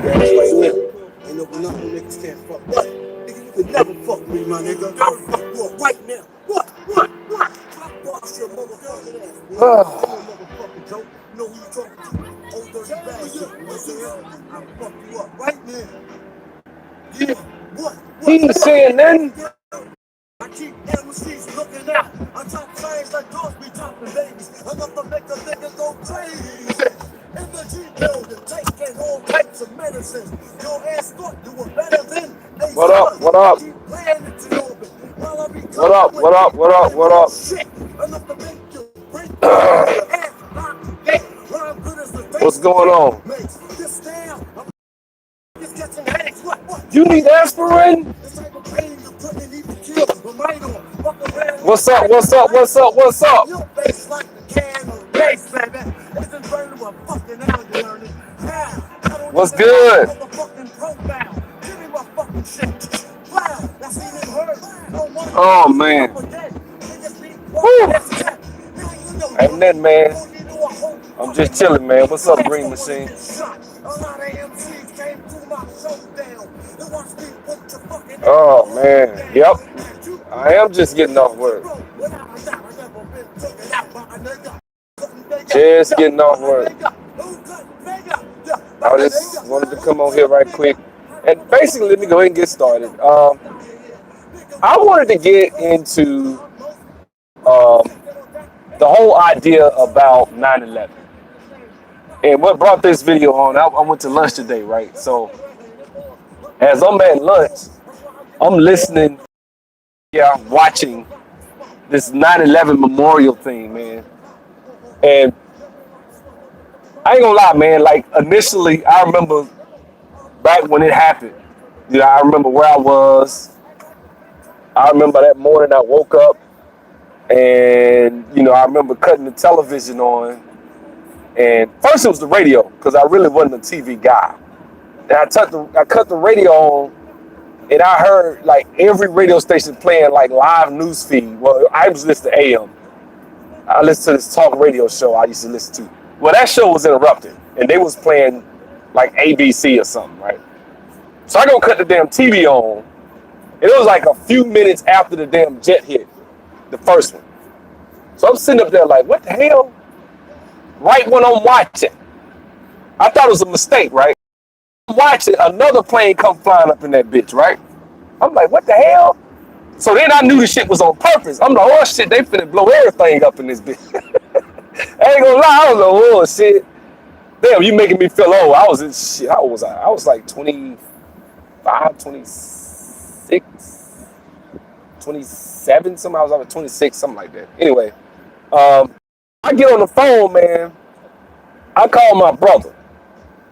Yeah, that's why you in. Ain't no niggas can't fuck that. Nigga, you can never fuck me, my nigga. I'll fuck you up right now. What? Boss your motherfucking ass, boy. You motherfucking joke. You know who you talking to? Old dirty bastard. You know what I'm saying? I'll fuck you up right now. Yeah. What? He ain't saying nothing. I keep MCs looking out. I top chains like dogs be topping babies. Enough to make a nigga go crazy. In the G building, taking all types of medicines. Your ass thought you were better than Ace. What up? What up? Keep playing it to orbit. While I be What up? What up? What up? What up? shit. Enough to make you break your ass. Rhyme good as the What's going on? This damn, I'm just catching headaches. What? You need aspirin? This type of pain you couldn't even kill. But right on. Fuck around. What's up? What's up? What's up? What's up? Your face like the can of base, baby. Isn't burning what fucking now you learning. What's good? Motherfucking profile. Give me my fucking shit. Wow, that's even heard. No one. Oh man. Woo. Ain't nothing, man. I'm just chilling, man. What's up, Green Machine? A lot of MCs came through my showdown. They watched me put your fucking Oh man. Yep. I am just getting off work. Just getting off work. I just wanted to come on here right quick. And basically, let me go ahead and get started. I wanted to get into the whole idea about 9/11. And what brought this video on, I went to lunch today, right? So as I'm at lunch, I'm listening, watching this 9/11 memorial thing, man. And I ain't gonna lie, man, like initially, I remember back when it happened, I remember where I was. I remember that morning I woke up and, I remember cutting the television on. And first it was the radio, because I really wasn't a TV guy. And I cut the radio on, and I heard like every radio station playing like live news feed. Well, I was listening to AM. I listened to this talk radio show I used to listen to. Well, that show was interrupted, and they was playing like ABC or something, right? So I go cut the damn TV on, and it was like a few minutes after the damn jet hit, the first one. So I'm sitting up there like, what the hell? Right when I'm watching, I thought it was a mistake, right? I'm watching, another plane come flying up in that bitch, right? I'm like, what the hell? So then I knew the shit was on purpose. I'm like, oh shit, they finna blow everything up in this bitch. I ain't gonna lie, I was like, oh shit. Damn, you making me feel old. I was in shit, how old was I? I was like 25, 26, 27, something. I was like 26, something like that. Anyway, I get on the phone, man. I call my brother.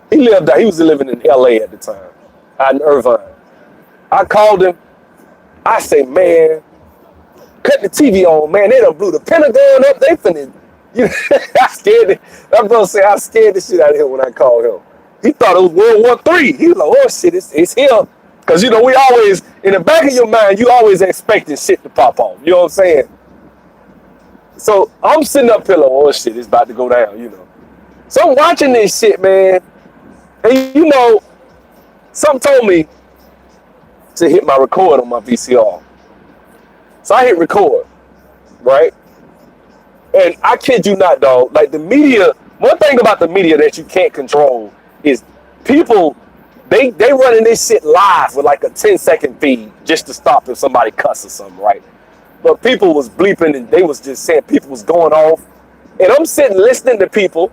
He was living in LA at the time, out in Irvine. I called him. I say, man, cut the TV on, man. They done blew the Pentagon up. They finna, I scared it. My brother said, I scared the shit out of him when I called him. He thought it was World War III. He was like, oh shit, it's here. Because, we always, in the back of your mind, you always expecting shit to pop off. You know what I'm saying? So I'm sitting up here like, oh shit, it's about to go down, So I'm watching this shit, man. And something told me to hit my record on my VCR. So I hit record, right? And I kid you not, dog. Like the media, one thing about the media that you can't control is people, they running this shit live with like a 10-second feed just to stop if somebody cuss or something, right? But people was bleeping and they was just saying people was going off. And I'm sitting listening to people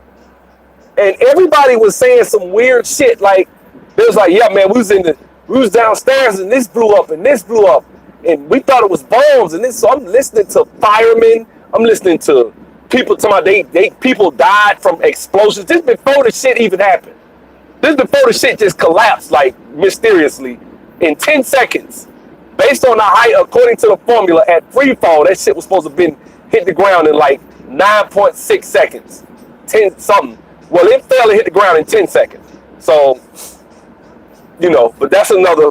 and everybody was saying some weird shit. Like, they was like, yeah, man, we was downstairs and this blew up and this blew up. And we thought it was bombs and this. So I'm listening to firemen. I'm listening to people talking about people died from explosions. This before the shit even happened. This before the shit just collapsed like mysteriously in 10 seconds. Based on the height, according to the formula, at free fall, that shit was supposed to have been hit the ground in like 9.6 seconds. 10 something. Well, it fell and hit the ground in 10 seconds. So, but that's another,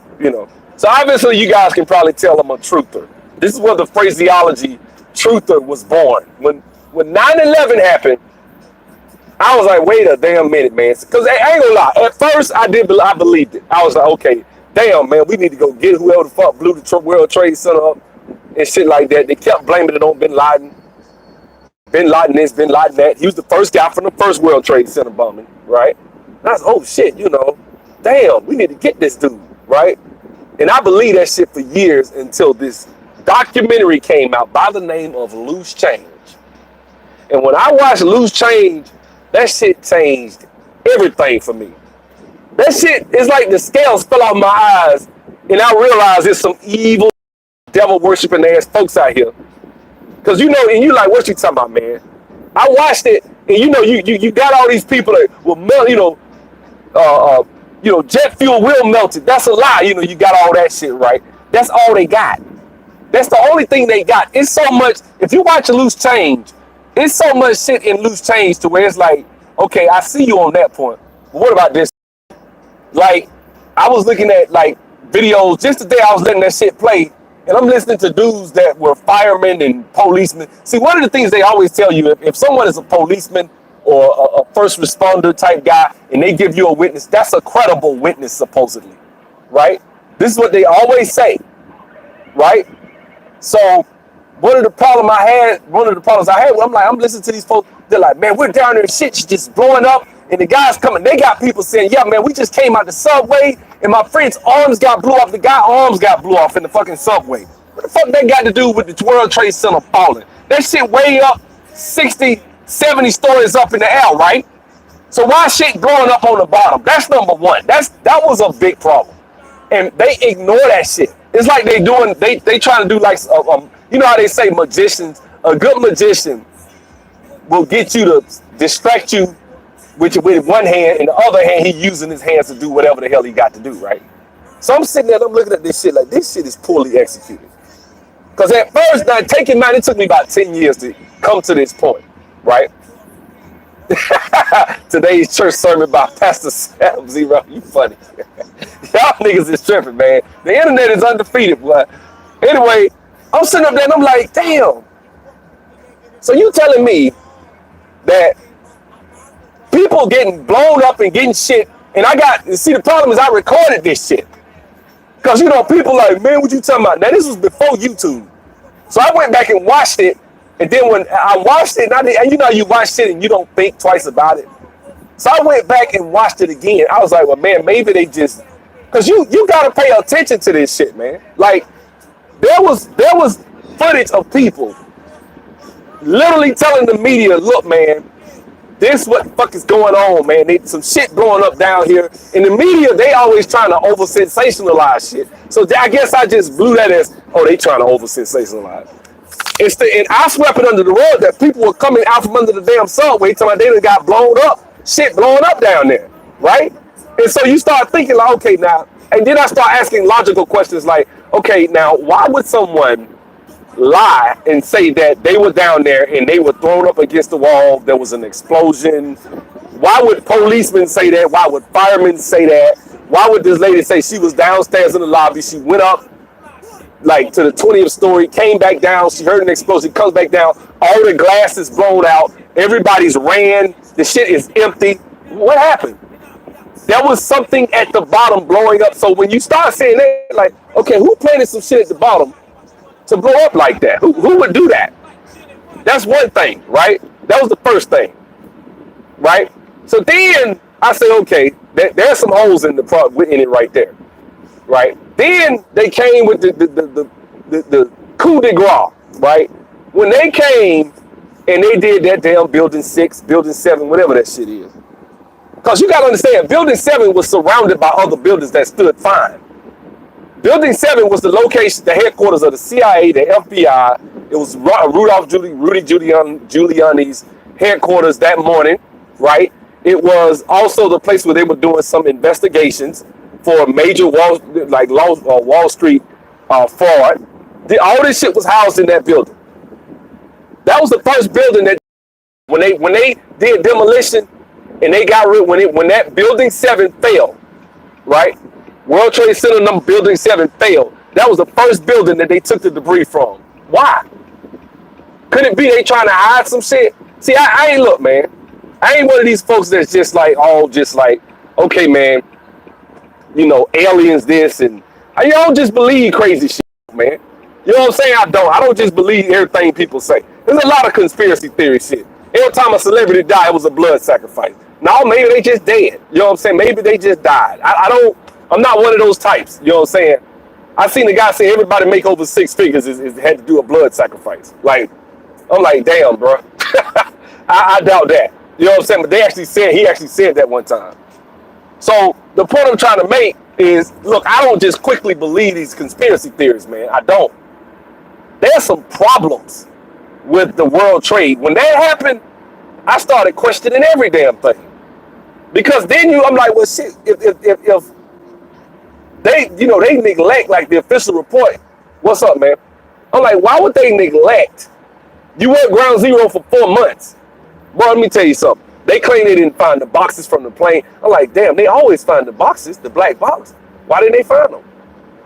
So obviously you guys can probably tell I'm a truther. This is where the phraseology truther was born. When 9/11 happened, I was like, wait a damn minute, man. Because I ain't gonna lie. At first, I believed it. I was like, okay, damn, man, we need to go get whoever the fuck blew the World Trade Center up and shit like that. They kept blaming it on Bin Laden. Bin Laden this, Bin Laden that. He was the first guy from the first World Trade Center bombing, right? And I was, oh shit, damn, we need to get this dude, right? And I believed that shit for years until this documentary came out by the name of Loose Change. And when I watched Loose Change, that shit changed everything for me. That shit is like the scales fell off my eyes, and I realized there's some evil, devil worshiping ass folks out here. Cause and you like, what you talking about, man? I watched it, and you got all these people that will melt, jet fuel will melt it. That's a lie. You got all that shit, right? That's all they got. That's the only thing they got. It's so much. If you watch a Loose Change, it's so much shit in Loose Change to where it's like, okay, I see you on that point. But what about this? Like, I was looking at like videos just today. I was letting that shit play, and I'm listening to dudes that were firemen and policemen. See, one of the things they always tell you, if someone is a policeman or a first responder type guy, and they give you a witness, that's a credible witness, supposedly, right? This is what they always say, right? So one of the problems I had, I'm listening to these folks, they're like, man, we're down there and shit's just blowing up, and the guys coming, they got people saying, yeah, man, we just came out the subway, and my friend's arms got blew off, the guy's arms got blew off in the fucking subway. What the fuck that got to do with the World Trade Center falling? That shit way up 60, 70 stories up in the air, right? So why shit blowing up on the bottom? That's number one. That was a big problem. And they ignore that shit. It's like they trying to do like, you know how they say magicians, a good magician will get you to distract you with one hand, and the other hand, he using his hands to do whatever the hell he got to do, right? So I'm sitting there and I'm looking at this shit like, this shit is poorly executed. Because at first, now take in mind, it took me about 10 years to come to this point, right? Today's church sermon by Pastor Sam Zero. You funny. Y'all niggas is tripping, man. The internet is undefeated, boy. Anyway, I'm sitting up there and I'm like, damn. So you telling me that people getting blown up and getting shit, and the problem is I recorded this shit. Because, people like, man, what you talking about? Now, this was before YouTube. So I went back and watched it, and then when I watched it, and you watch shit and you don't think twice about it. So I went back and watched it again. I was like, well, man, maybe they just, because you got to pay attention to this shit, man. Like, there was footage of people literally telling the media, look, man, this what the fuck is going on, man. Some shit blowing up down here. In the media, they always trying to over-sensationalize shit. So I guess I just blew that as, they trying to over-sensationalize. And I swept it under the rug that people were coming out from under the damn subway talking about they done got blown up. Shit blowing up down there, right? And so you start thinking like, okay, now, and then I start asking logical questions like, okay, now, why would someone lie and say that they were down there and they were thrown up against the wall, there was an explosion? Why would policemen say that? Why would firemen say that? Why would this lady say she was downstairs in the lobby, she went up like to the 20th story, came back down, she heard an explosion, comes back down, all the glass is blown out, everybody's ran, the shit is empty. What happened? There was something at the bottom blowing up. So when you start saying that, like, okay, who planted some shit at the bottom to blow up like that? Who would do that? That's one thing, right? That was the first thing, right? So then I say, okay, there's some holes in it right there, right? Then they came with the coup de grace, right? When they came and they did that damn building 6, building 7, whatever that shit is. Because you got to understand, building 7 was surrounded by other buildings that stood fine. Building 7 was the location, the headquarters of the CIA, the FBI. It was Rudy Giuliani's headquarters that morning, right? It was also the place where they were doing some investigations for a major Wall Street fraud. All this shit was housed in that building. That was the first building that when they did demolition and they got rid when that building 7 fell, right? World Trade Center number building 7 failed. That was the first building that they took the debris from. Why? Could it be they trying to hide some shit? See, I ain't look, man. I ain't one of these folks that's just like all just like, okay, man, aliens this and I don't just believe crazy shit, man. You know what I'm saying? I don't just believe everything people say. There's a lot of conspiracy theory shit. Every time a celebrity died, it was a blood sacrifice. No, maybe they just dead. You know what I'm saying? Maybe they just died. I'm not one of those types. You know what I'm saying? I seen the guy say everybody make over 6 figures is had to do a blood sacrifice. Like, I'm like, damn, bro. I doubt that. You know what I'm saying? But he actually said that one time. So the point I'm trying to make is, look, I don't just quickly believe these conspiracy theories, man. I don't. There's some problems with the world trade. When that happened, I started questioning every damn thing. Because then I'm like, well, shit, if they neglect like the official report, what's up, man? I'm like, why would they neglect? You were at ground zero for 4 months. Bro, let me tell you something. They claim they didn't find the boxes from the plane. I'm like, damn, they always find the boxes, the black box. Why didn't they find them?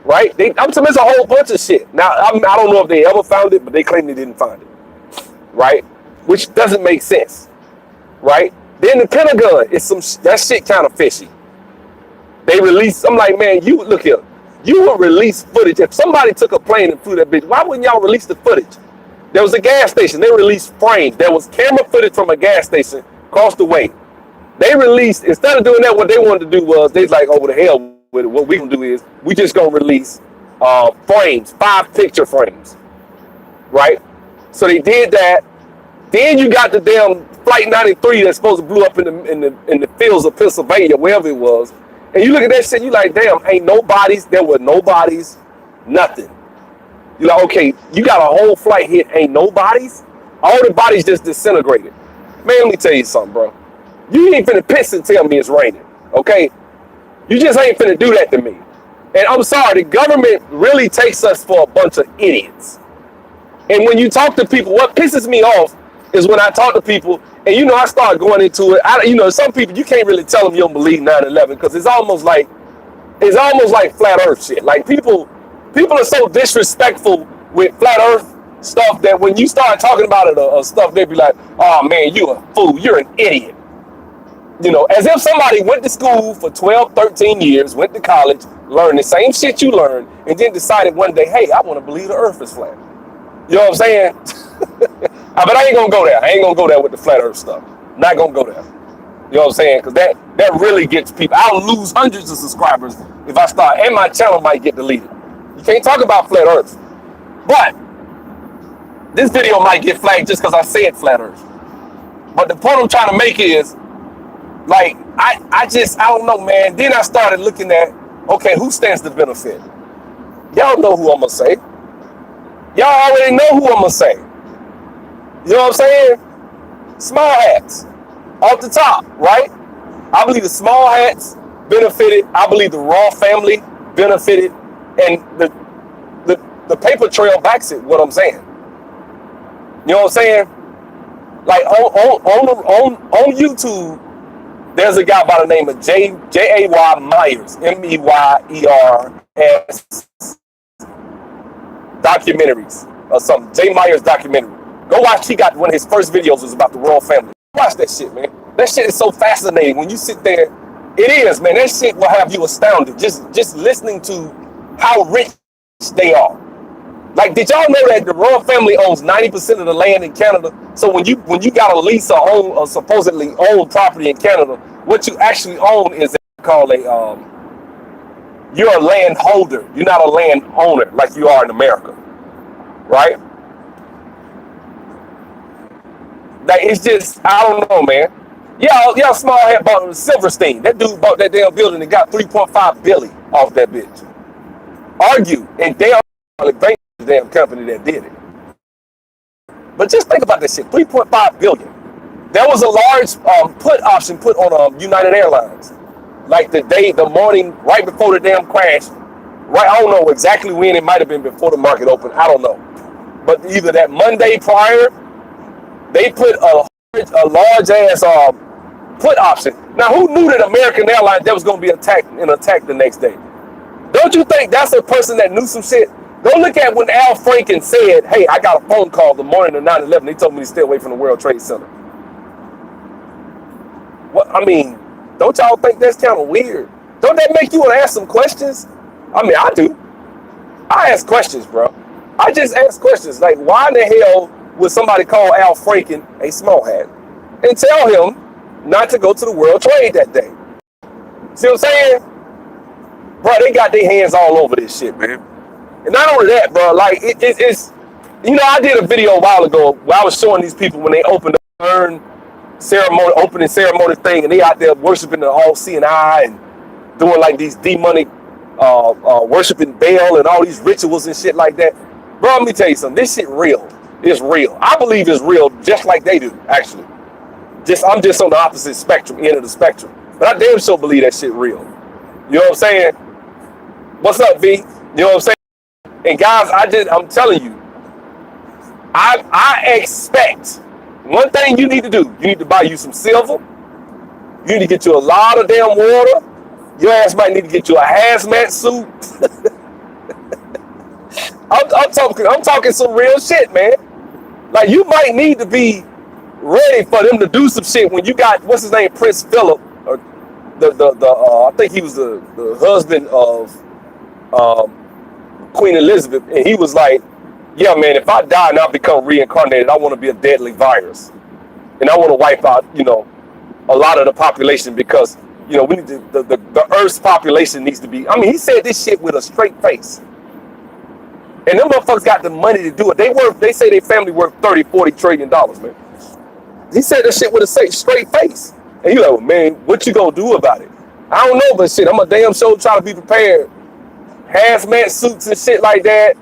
Right? I'm saying it's a whole bunch of shit. Now, I don't know if they ever found it, but they claim they didn't find it. Right? Which doesn't make sense. Right? Then the Pentagon that shit kind of fishy. They release. I'm like, man, look here. You would release footage. If somebody took a plane and flew that bitch, why wouldn't y'all release the footage? There was a gas station. They released frames. There was camera footage from a gas station across the way. They released, instead of doing that, what they wanted to do was, they was like, oh, the hell with it. What we gonna do is, we just gonna release frames, 5 picture frames, right? So they did that. Then you got the damn Flight 93 that's supposed to blew up in the fields of Pennsylvania, wherever it was. And you look at that shit, you like, damn, ain't no bodies. There were no bodies, nothing. You're like, okay, you got a whole flight hit, ain't no bodies? All the bodies just disintegrated. Man, let me tell you something, bro. You ain't finna piss and tell me it's raining, okay? You just ain't finna do that to me. And I'm sorry, the government really takes us for a bunch of idiots. And when you talk to people, what pisses me off is when I talk to people, and I start going into it. Some people, you can't really tell them you don't believe 9/11 because it's almost like flat earth shit. Like people are so disrespectful with flat earth stuff that when you start talking about it or stuff, they be like, oh man, you a fool, you're an idiot. As if somebody went to school for 12, 13 years, went to college, learned the same shit you learned, and then decided one day, hey, I want to believe the earth is flat. You know what I'm saying? But I ain't gonna go there. I ain't gonna go there with the flat earth stuff. Not gonna go there. You know what I'm saying? Because that really gets people. I'll lose hundreds of subscribers if I start, and my channel might get deleted. You can't talk about flat earth. But this video might get flagged just because I said flat earth. But the point I'm trying to make is, like, I don't know, man. Then I started looking at, okay, who stands to benefit? Y'all know who I'm gonna say. Y'all already know who I'm gonna say. You know what I'm saying? Small hats. Off the top, right? I believe the small hats benefited. I believe the Raw family benefited. And the paper trail backs it, what I'm saying. You know what I'm saying? Like on YouTube, there's a guy by the name of Jay Myers, MEYERS documentaries or something. Jay Myers documentary. Go watch. He got one of his first videos was about the royal family. Watch that shit, man. That shit is so fascinating. When you sit there, it is, man. That shit will have you astounded. Just listening to how rich they are. Like, did y'all know that the royal family owns 90% of the land in Canada? So when you got a lease or own or supposedly own property in Canada, what you actually own is called you're a land holder. You're not a land owner like you are in America, right? Like, it's just, I don't know, man. Yeah, small head bought Silverstein. That dude bought that damn building and got $3.5 billion off that bitch. Argue, and they are the damn company that did it. But just think about this shit, $3.5 billion. There was a large put option put on United Airlines. Like the morning, right before the damn crash. Right, I don't know exactly when. It might have been before the market opened. I don't know. But either that Monday prior, they put a large ass put option. Now, who knew that American Airlines that was going to be attacked the next day? Don't you think that's a person that knew some shit? Go look at when Al Franken said, hey, I got a phone call the morning of 9/11. They told me to stay away from the World Trade Center. What I mean, don't y'all think that's kind of weird? Don't that make you want to ask some questions? I mean, I do. I ask questions, bro. I just ask questions like, why in the hell would somebody call Al Franken a small hat and tell him not to go to the World Trade that day? See what I'm saying? Bro, they got their hands all over this shit, man. And not only that, bro, like, it's, you know, I did a video a while ago where I was showing these people when they opened the urn ceremony, opening ceremony thing, and they out there worshiping the all-seeing eye and doing like these demonic worshiping Baal and all these rituals and shit like that. Bro, let me tell you something. This shit real. It's real. I believe it's real just like they do, actually. I'm just on the opposite spectrum, end of the spectrum. But I damn sure believe that shit real. You know what I'm saying? What's up, V? You know what I'm saying? And guys, I'm telling you, I expect one thing you need to do. You need to buy you some silver. You need to get you a lot of damn water. Your ass might need to get you a hazmat suit. I'm talking some real shit, man. Like, you might need to be ready for them to do some shit when you got, what's his name, Prince Philip, or I think he was the husband of Queen Elizabeth, and he was like, yeah, man, if I die and I become reincarnated, I want to be a deadly virus, and I want to wipe out, you know, a lot of the population because, you know, we need to, the Earth's population needs to be. I mean, he said this shit with a straight face, and them motherfuckers got the money to do it. They say their family worth $30-40 trillion, man. He said that shit with a straight face, and you like, well, man, what you gonna do about it? I don't know, but shit, I'm a damn sure try to be prepared. Hazmat suits and shit like that.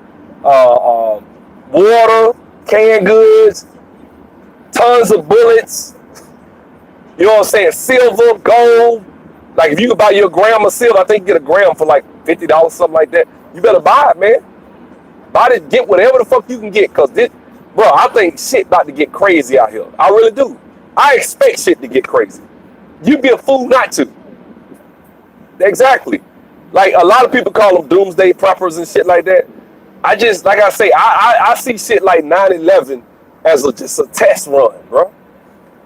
Water, canned goods, tons of bullets. You know what I'm saying? Silver, gold. Like, if you could buy your gram of silver, I think you get a gram for like $50, something like that. You better buy it, man. Buy it, get whatever the fuck you can get, cause this, bro, I think shit about to get crazy out here. I really do. I expect shit to get crazy. You'd be a fool not to. Exactly. Like, a lot of people call them doomsday preppers and shit like that. I just, like I say, I see shit like 9/11 as just a test run, bro.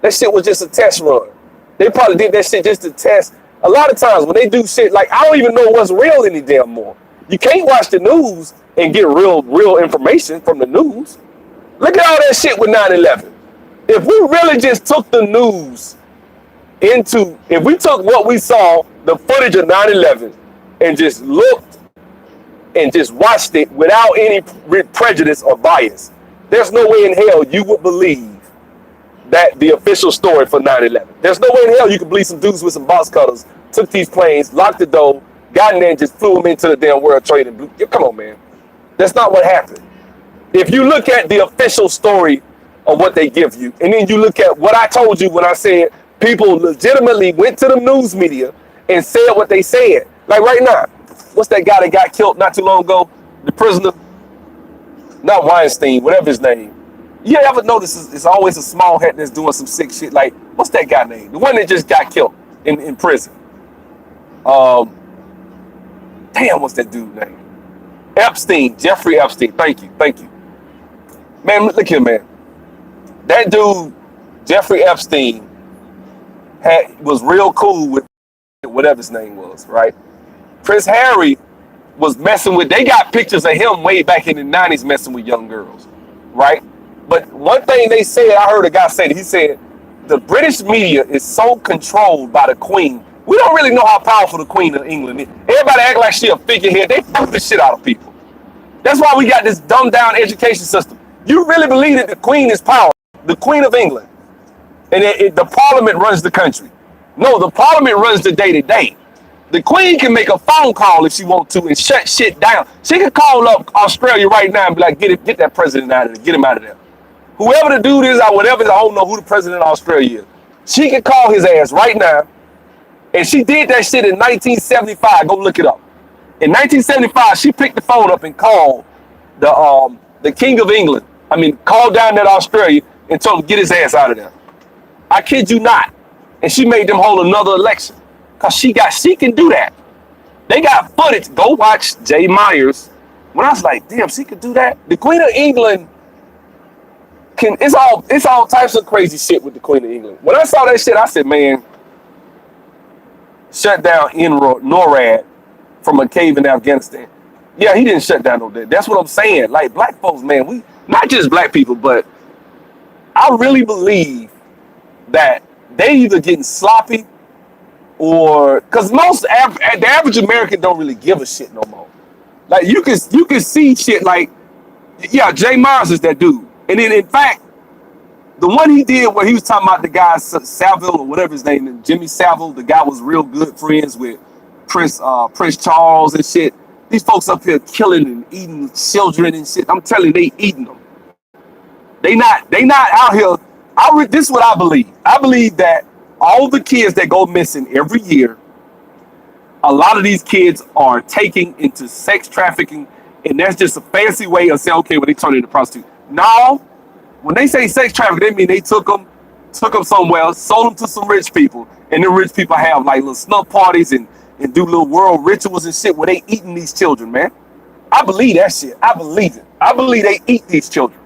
That shit was just a test run. They probably did that shit just to test. A lot of times when they do shit, like, I don't even know what's real any damn more. You can't watch the news and get real information from the news. Look at all that shit with 9/11. If we really just took the news if we took what we saw, the footage of 9/11, and just looked and just watched it without any prejudice or bias, there's no way in hell you would believe that the official story for 9/11. There's no way in hell you could believe some dudes with some box cutters took these planes, locked the door, got in there and just flew them into the damn World Trade and blew. Come on, man. That's not what happened. If you look at the official story of what they give you, and then you look at what I told you when I said people legitimately went to the news media and said what they said. Like right now, what's that guy that got killed not too long ago? The prisoner? Not Weinstein, whatever his name. You ever notice it's always a small hat that's doing some sick shit? Like, what's that guy name? The one that just got killed in prison. Damn, what's that dude name? Epstein, Jeffrey Epstein. Thank you. Man, look here, man. That dude, Jeffrey Epstein, was real cool with whatever his name was, right? Prince Harry was messing with, they got pictures of him way back in the 90s messing with young girls, right? But one thing they said, I heard a guy say that, he said, the British media is so controlled by the Queen. We don't really know how powerful the Queen of England is. Everybody act like she a figurehead. They fuck the shit out of people. That's why we got this dumbed down education system. You really believe that the Queen is powerful? The Queen of England. And the Parliament runs the country. No, the Parliament runs the day-to-day. The Queen can make a phone call if she wants to and shut shit down. She can call up Australia right now and be like, get that president out of there. Get him out of there. Whoever the dude is or whatever, I don't know who the president of Australia is. She can call his ass right now. And she did that shit in 1975. Go look it up. In 1975, she picked the phone up and called the King of England. I mean, called down there to Australia and told him to get his ass out of there. I kid you not. And she made them hold another election. Cause she can do that. They got footage. Go watch Jay Myers. When I was like, damn, she could do that. The Queen of England it's all types of crazy shit with the Queen of England. When I saw that shit, I said, man, shut down NORAD from a cave in Afghanistan. Yeah, he didn't shut down no day. That's what I'm saying. Like black folks, man, we not just black people, but I really believe that they either getting sloppy or because the average American don't really give a shit no more. Like you can see shit like yeah, Jay Myers is that dude, and then in fact the one he did where he was talking about the guy Savile or whatever his name is, Jimmy Savile, the guy was real good friends with Prince Charles and shit. These folks up here killing and eating children and shit. I'm telling you, they eating them. They not out here. This is what I believe. I believe that all the kids that go missing every year, a lot of these kids are taken into sex trafficking, and that's just a fancy way of saying, okay, well, they turn into prostitutes. No, when they say sex trafficking, they mean they took them somewhere, sold them to some rich people, and the rich people have like little snuff parties and do little world rituals and shit where they eating these children, man. I believe that shit. I believe it. I believe they eat these children.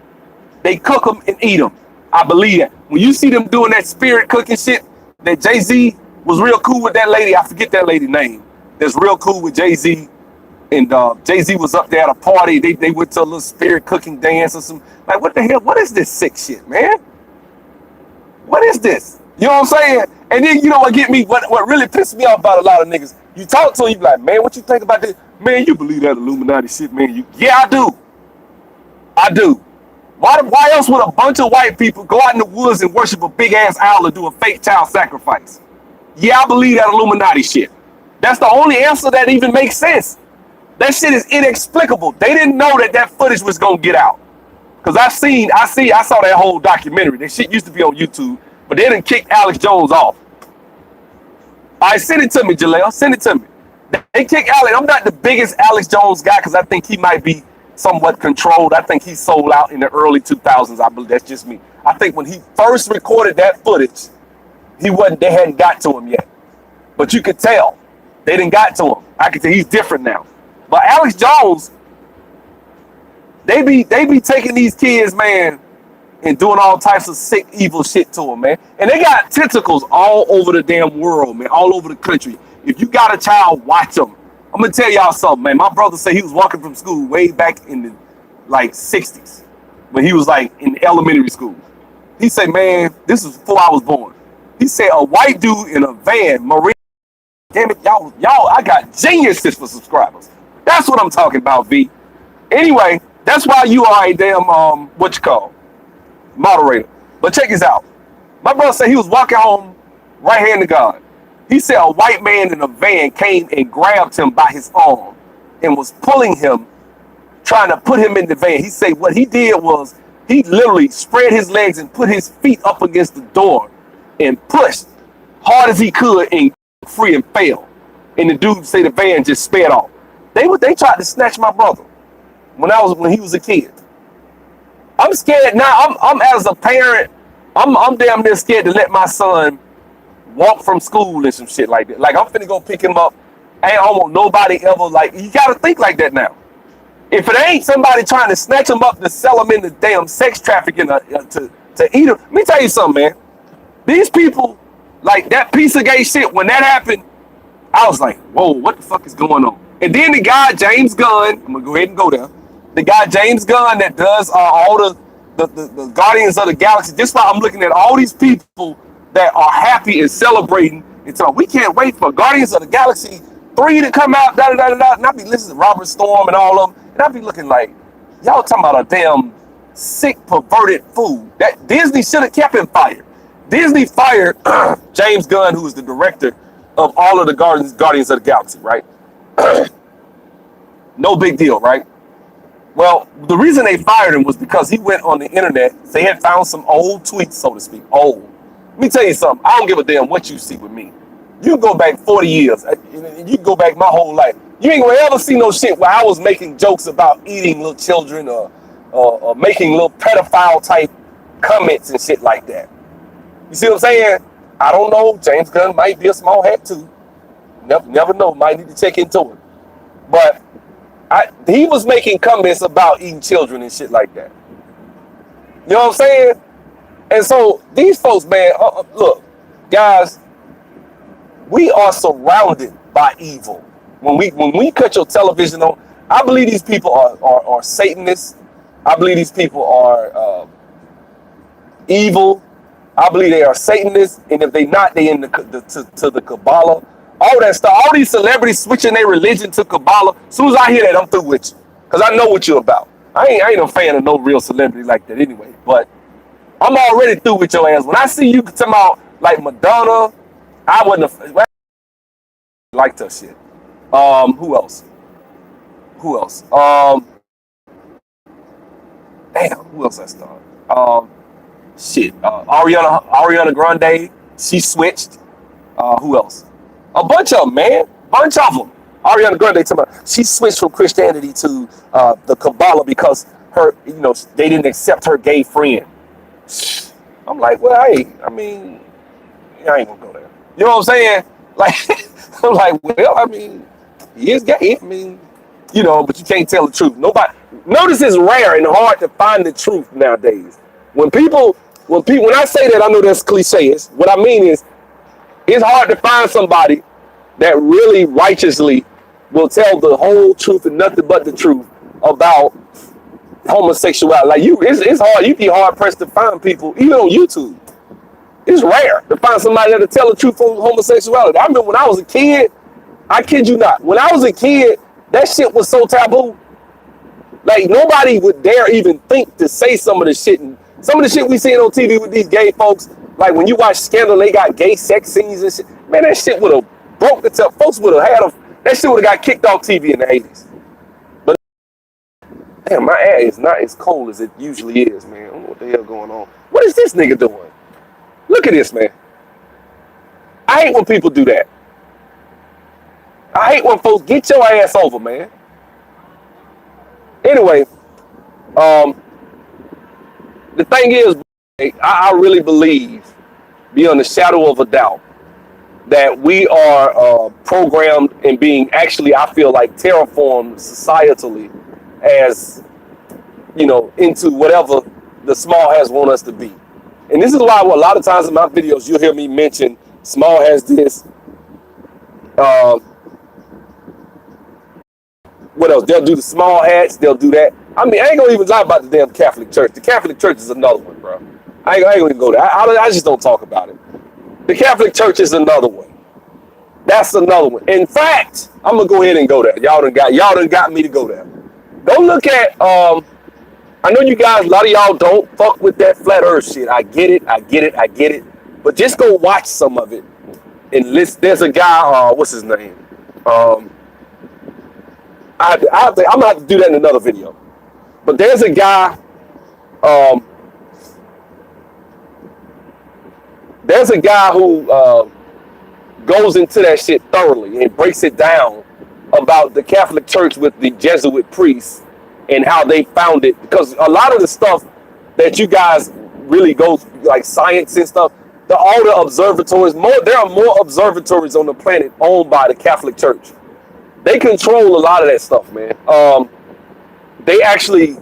They cook them and eat them. I believe that. When you see them doing that spirit cooking shit, that Jay-Z was real cool with that lady. I forget that lady's name. That's real cool with Jay-Z. And Jay-Z was up there at a party. They went to a little spirit cooking dance or some. Like, what the hell? What is this sick shit, man? What is this? You know what I'm saying? And then, you know what get me? What really pissed me off about a lot of niggas, you talk to them, you be like, man, what you think about this? Man, you believe that Illuminati shit, man? Yeah, I do. I do. Why else would a bunch of white people go out in the woods and worship a big ass owl and do a fake child sacrifice? Yeah, I believe that Illuminati shit. That's the only answer that even makes sense. That shit is inexplicable. They didn't know that footage was gonna get out. Cause I saw that whole documentary. That shit used to be on YouTube, but they didn't kick Alex Jones off. All right, send it to me, Jaleel. Send it to me. They kicked Alex. I'm not the biggest Alex Jones guy because I think he might be somewhat controlled. I think he sold out in the early 2000s. I believe that's just me. I think when he first recorded that footage, they hadn't got to him yet. But you could tell they didn't got to him. I could tell he's different now. But Alex Jones, they be taking these kids, man, and doing all types of sick, evil shit to them, man. And they got tentacles all over the damn world, man, all over the country. If you got a child, watch them. I'm gonna tell y'all something, man. My brother said he was walking from school way back in the like 60s when he was like in elementary school. He said, man, this is before I was born. He said a white dude in a van, Marine. Damn it, y'all, I got geniuses for subscribers. That's what I'm talking about, V. Anyway, that's why you are a damn moderator. But check this out. My brother said he was walking home, right hand to God. He said a white man in a van came and grabbed him by his arm and was pulling him, trying to put him in the van. He said what he did was he literally spread his legs and put his feet up against the door and pushed hard as he could and free and fell. And the dude said the van just sped off. They tried to snatch my brother when he was a kid. I'm scared now. I'm as a parent, I'm damn near scared to let my son walk from school and some shit like that. Like I'm finna go pick him up. I don't want nobody ever like. You gotta think like that now. If it ain't somebody trying to snatch him up to sell him into damn sex trafficking to eat him, let me tell you something, man. These people, like that piece of gay shit. When that happened, I was like, whoa, what the fuck is going on? And then the guy James Gunn, I'm gonna go ahead and go there. The guy James Gunn that does all the Guardians of the Galaxy. This is why I'm looking at all these people that are happy and celebrating and so we can't wait for Guardians of the Galaxy 3 to come out, and I be listening to Robert Storm and all of them, and I be looking like, y'all talking about a damn sick, perverted fool. That Disney should have kept him fired. Disney fired James Gunn, who is the director of all of the Guardians of the Galaxy, right? No big deal, right? Well, the reason they fired him was because he went on the internet. They had found some old tweets, so to speak, old. Let me tell you something. I don't give a damn what you see with me. You can go back 40 years. You can go back my whole life. You ain't gonna ever see no shit where I was making jokes about eating little children or making little pedophile type comments and shit like that. You see what I'm saying? I don't know. James Gunn might be a small hat too. Never know. Might need to check into it. But he was making comments about eating children and shit like that. You know what I'm saying? And so these folks, man, look, guys, We are surrounded by evil. When we cut your television on, I believe these people are Satanists. I believe these people are evil. I believe they are Satanists, and if they not, they in to the Kabbalah. All that stuff. All these celebrities switching their religion to Kabbalah. As soon as I hear that, I'm through with you, cause I know what you're about. I ain't a fan of no real celebrity like that anyway. But I'm already through with your ass. When I see you talking about like Madonna, I wouldn't have liked her shit. Who else? Damn, who else I started? Ariana Grande, she switched. Who else? A bunch of them, man. Bunch of them. Ariana Grande, she switched from Christianity to the Kabbalah because they didn't accept her gay friend. I'm like, well, I ain't gonna go there. You know what I'm saying? Like, I'm like, well, I mean, he is gay. I mean, but you can't tell the truth. Nobody. Notice it's rare and hard to find the truth nowadays. When I say that, I know that's cliche. What I mean is, it's hard to find somebody that really righteously will tell the whole truth and nothing but the truth about homosexuality. Like it's hard. You'd be hard pressed to find people, even on YouTube. It's rare to find somebody that'll tell the truth on homosexuality. I remember when I was a kid, I kid you not, when I was a kid, that shit was so taboo. Like nobody would dare even think to say some of the shit. And some of the shit we seen on TV with these gay folks, like when you watch Scandal, they got gay sex scenes and shit. Man, that shit would have broke the tail. Folks would have that shit would have got kicked off TV in the 80s. But damn, my air is not as cold as it usually is, man. I don't know what the hell going on. What is this nigga doing? Look at this, man. I hate when people do that. I hate when folks get your ass over, man. Anyway, the thing is, I really believe, beyond the shadow of a doubt, that we are programmed and being actually, I feel like, terraformed societally as, into whatever the small has want us to be. And this is why a lot of times in my videos, you'll hear me mention small has this. What else? They'll do the small hats. They'll do that. I mean, I ain't gonna even lie about the damn Catholic Church. The Catholic Church is another one, bro. I ain't gonna even go there. I just don't talk about it. The Catholic Church is another one. That's another one. In fact, I'm gonna go ahead and go there. Y'all done got me to go there. Go look at. I know you guys. A lot of y'all don't fuck with that flat Earth shit. I get it. But just go watch some of it. And listen. There's a guy. What's his name? I'm gonna have to do that in another video. But there's a guy. There's a guy who goes into that shit thoroughly and breaks it down about the Catholic Church with the Jesuit priests and how they found it. Because a lot of the stuff that you guys really go like science and stuff, all the observatories, there are more observatories on the planet owned by the Catholic Church. They control a lot of that stuff, man. They actually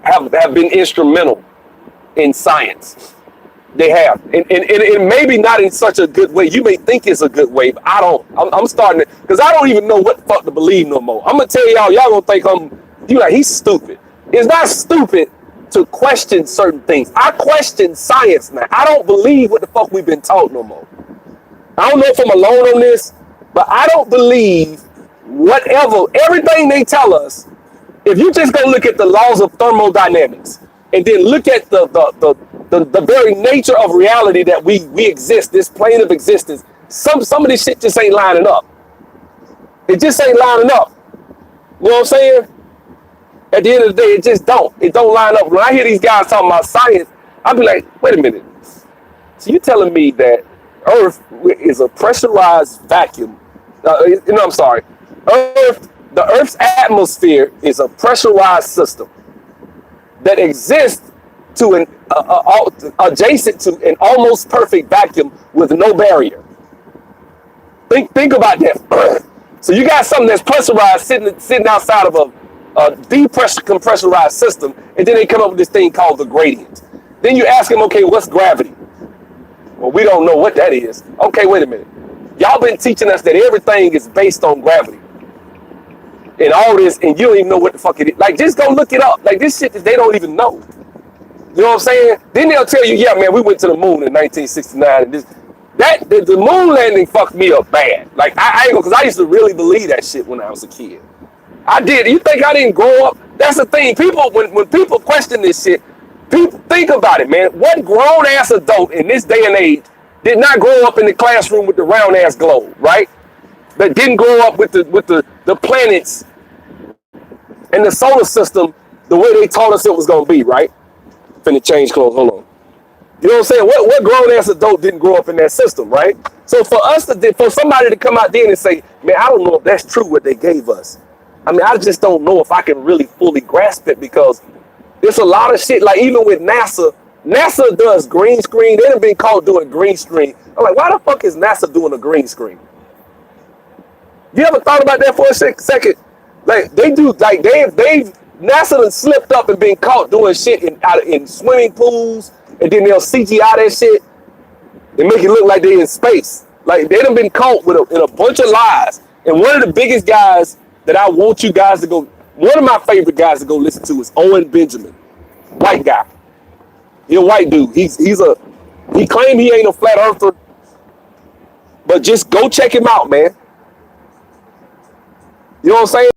have been instrumental in science. They have, and maybe not in such a good way. You may think it's a good way, but I don't. I'm starting to, because I don't even know what the fuck to believe no more. I'm gonna tell y'all gonna think he's stupid. It's not stupid to question certain things. I question science now. I don't believe what the fuck we've been taught no more. I don't know if I'm alone on this, but I don't believe everything they tell us. If you just go look at the laws of thermodynamics and then look at the very nature of reality that we exist, this plane of existence, some of this shit just ain't lining up. It just ain't lining up. You know what I'm saying? At the end of the day, it just don't. It don't line up. When I hear these guys talking about science, I'll be like, wait a minute. So you telling me that Earth is a pressurized vacuum? I'm sorry. The Earth's atmosphere is a pressurized system that exists to adjacent to an almost perfect vacuum with no barrier. Think about that. So you got something that's pressurized sitting outside of a decompressurized system, and then they come up with this thing called the gradient. Then you ask them, okay, what's gravity? Well, we don't know what that is. Okay, wait a minute. Y'all been teaching us that everything is based on gravity and all this, and you don't even know what the fuck it is. Like, just go look it up. Like, this shit that they don't even know. You know what I'm saying? Then they'll tell you, yeah, man, we went to the moon in 1969, and the moon landing fucked me up bad. Like, I ain't gonna, because I used to really believe that shit when I was a kid. I did. You think I didn't grow up? That's the thing. People, when people question this shit, people think about it, man. What grown ass adult in this day and age did not grow up in the classroom with the round ass globe, right? That didn't grow up with the planets and the solar system the way they taught us it was gonna be, right? Finna change clothes. Hold on. You know what I'm saying? What grown ass adult didn't grow up in that system, right? So for somebody to come out there and say, man, I don't know if that's true what they gave us. I mean, I just don't know if I can really fully grasp it, because there's a lot of shit. Like, even with NASA does green screen. They done been caught doing green screen. I'm like, why the fuck is NASA doing a green screen? You ever thought about that for a second? Like, they do, like, they've NASA done slipped up and been caught doing shit in swimming pools, and then they'll CGI that shit and make it look like they're in space. Like, they done been caught in a bunch of lies. And one of the biggest guys that I want you guys to go, one of my favorite guys to go listen to is Owen Benjamin. White guy. He a white dude. He claimed he ain't a flat earther, but just go check him out, man. You know what I'm saying?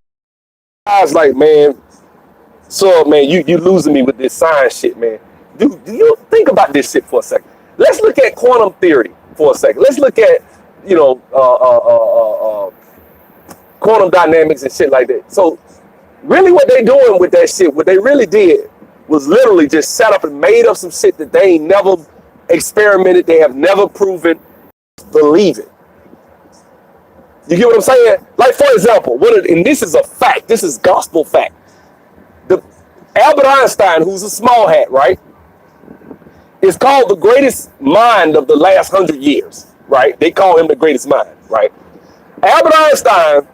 I was like, man, so man, you losing me with this science shit, man. Do you think about this shit for a second? Let's look at quantum theory for a second. Let's look at, you know, quantum dynamics and shit like that. So really what they doing with that shit, what they really did was literally just set up and made up some shit that they ain't never experimented, they have never proven. Believe it. You get what I'm saying? Like, for example, and this is a fact, this is gospel fact. Albert Einstein, who's a small hat, right, is called the greatest mind of the last 100 years, right? They call him the greatest mind, right? Albert Einstein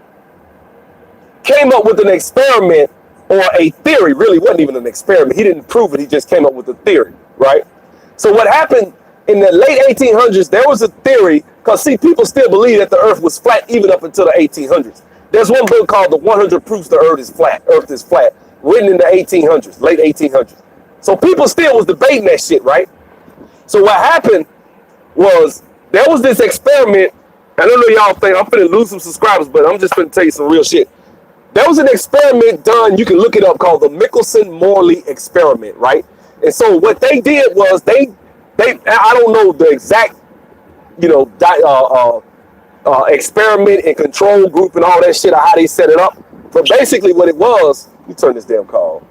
came up with an experiment, or a theory. Really wasn't even an experiment. He didn't prove it. He just came up with a theory, right? So what happened in the late 1800s, there was a theory, because see, people still believe that the earth was flat even up until the 1800s. There's one book called The 100 Proofs the Earth is Flat, written in the 1800s, late 1800s. So people still was debating that shit, right? So what happened was, there was this experiment. I don't know y'all think I'm finna lose some subscribers, but I'm just finna tell you some real shit. There was an experiment done, you can look it up, called the Michelson-Morley experiment, right? And so what they did was they I don't know the exact, you know, experiment and control group and all that shit, or how they set it up. But basically what it was, you turn this damn call.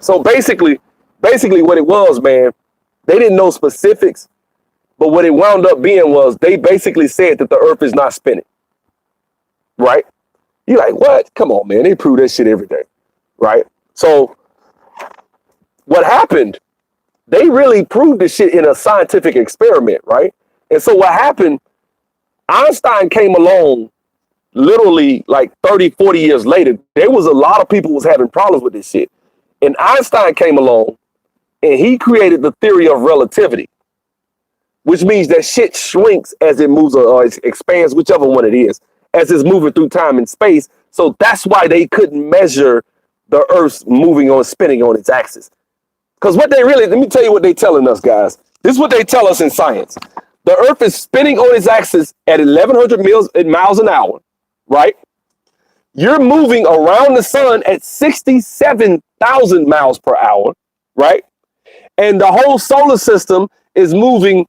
So basically what it was, man, they didn't know specifics, but what it wound up being was, they basically said that the earth is not spinning. Right? You're like, what? Come on, man. They prove that shit every day. Right? So what happened, they really proved this shit in a scientific experiment, right? And so what happened, Einstein came along literally like 30, 40 years later. There was a lot of people was having problems with this shit. And Einstein came along and he created the theory of relativity, which means that shit shrinks as it moves or it expands, whichever one it is, as it's moving through time and space. So that's why they couldn't measure the Earth's spinning on its axis. Because what they really, let me tell you what they're telling us, guys. This is what they tell us in science. The Earth is spinning on its axis at 1,100 miles an hour, right? You're moving around the sun at 67,000 miles per hour, right? And the whole solar system is moving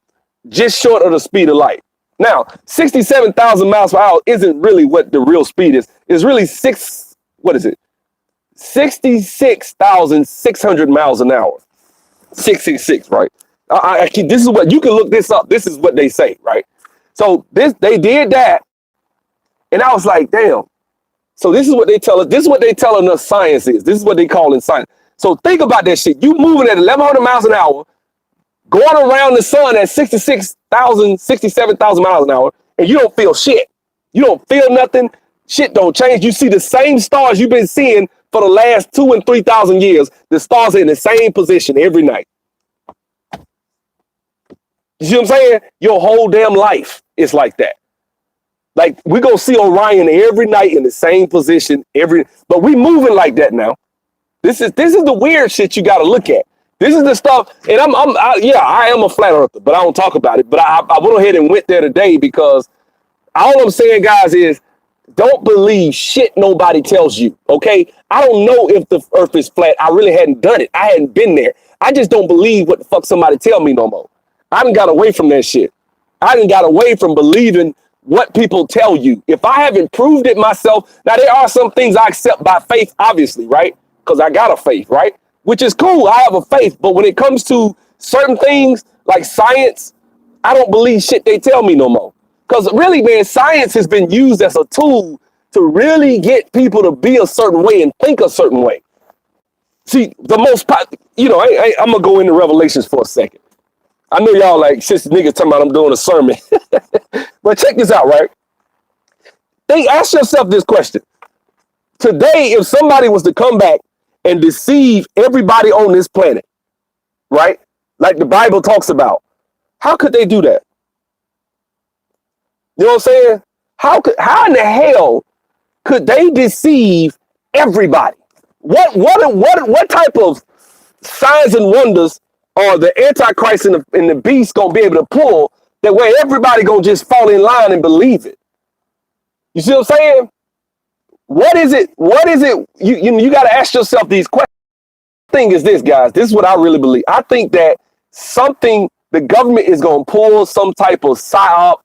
just short of the speed of light. Now, 67,000 miles per hour isn't really what the real speed is. It's really 66,600 miles an hour. 666, right? This is what, you can look this up. This is what they say, right? So they did that. And I was like, damn. So this is what they tell us. This is what they telling us science is. This is what they call in science. So think about that shit. You moving at 1,100 miles an hour, going around the sun at 67,000 miles an hour, and you don't feel shit. You don't feel nothing. Shit don't change. You see the same stars you've been seeing for the last 2,000 and 3,000 years. The stars are in the same position every night. You see what I'm saying? Your whole damn life is like that. Like we go see Orion every night in the same position, but we moving like that now. This is the weird shit you got to look at. This is the stuff, and I am a flat earther, but I don't talk about it. But I went ahead and went there today because all I'm saying, guys, is don't believe shit nobody tells you, okay? I don't know if the earth is flat. I really hadn't done it. I hadn't been there. I just don't believe what the fuck somebody tell me no more. I done got away from that shit. I done got away from believing what people tell you. If I haven't proved it myself, now there are some things I accept by faith, obviously, right? Because I got a faith, right? Which is cool. I have a faith. But when it comes to certain things like science, I don't believe shit they tell me no more. Because really, man, science has been used as a tool to really get people to be a certain way and think a certain way. See, I'm going to go into Revelations for a second. I know y'all like, since the nigga talking about I'm doing a sermon. But check this out, right? Ask yourself this question. Today, if somebody was to come back and deceive everybody on this planet, right? Like the Bible talks about, how could they do that? You know what I'm saying? How in the hell could they deceive everybody? What type of signs and wonders are the Antichrist and the beast gonna be able to pull that way everybody gonna just fall in line and believe it? You see what I'm saying? What is it? You got to ask yourself these questions. The thing is this, guys. This is what I really believe. I think that the government is going to pull some type of psyop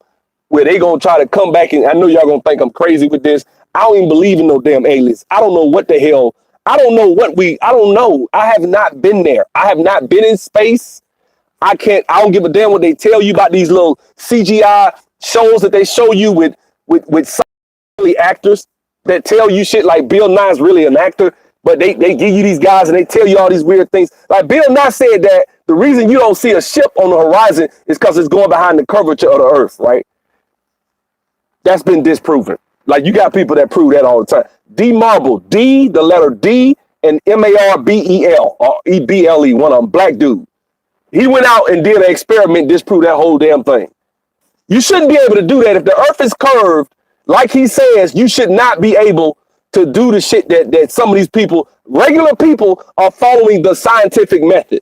where they going to try to come back. And I know y'all going to think I'm crazy with this. I don't even believe in no damn aliens. I don't know what the hell. I don't know. I have not been there. I have not been in space. I don't give a damn what they tell you about these little CGI shows that they show you with actors that tell you shit like Bill Nye's really an actor, but they give you these guys and they tell you all these weird things. Like Bill Nye said that the reason you don't see a ship on the horizon is because it's going behind the curvature of the earth, right? That's been disproven. Like you got people that prove that all the time. D Marble, D, the letter D, and Marbel or EBLE, one of them, black dude. He went out and did an experiment, disproved that whole damn thing. You shouldn't be able to do that. If the earth is curved, like he says, you should not be able to do the shit that some of these people, regular people, are following the scientific method.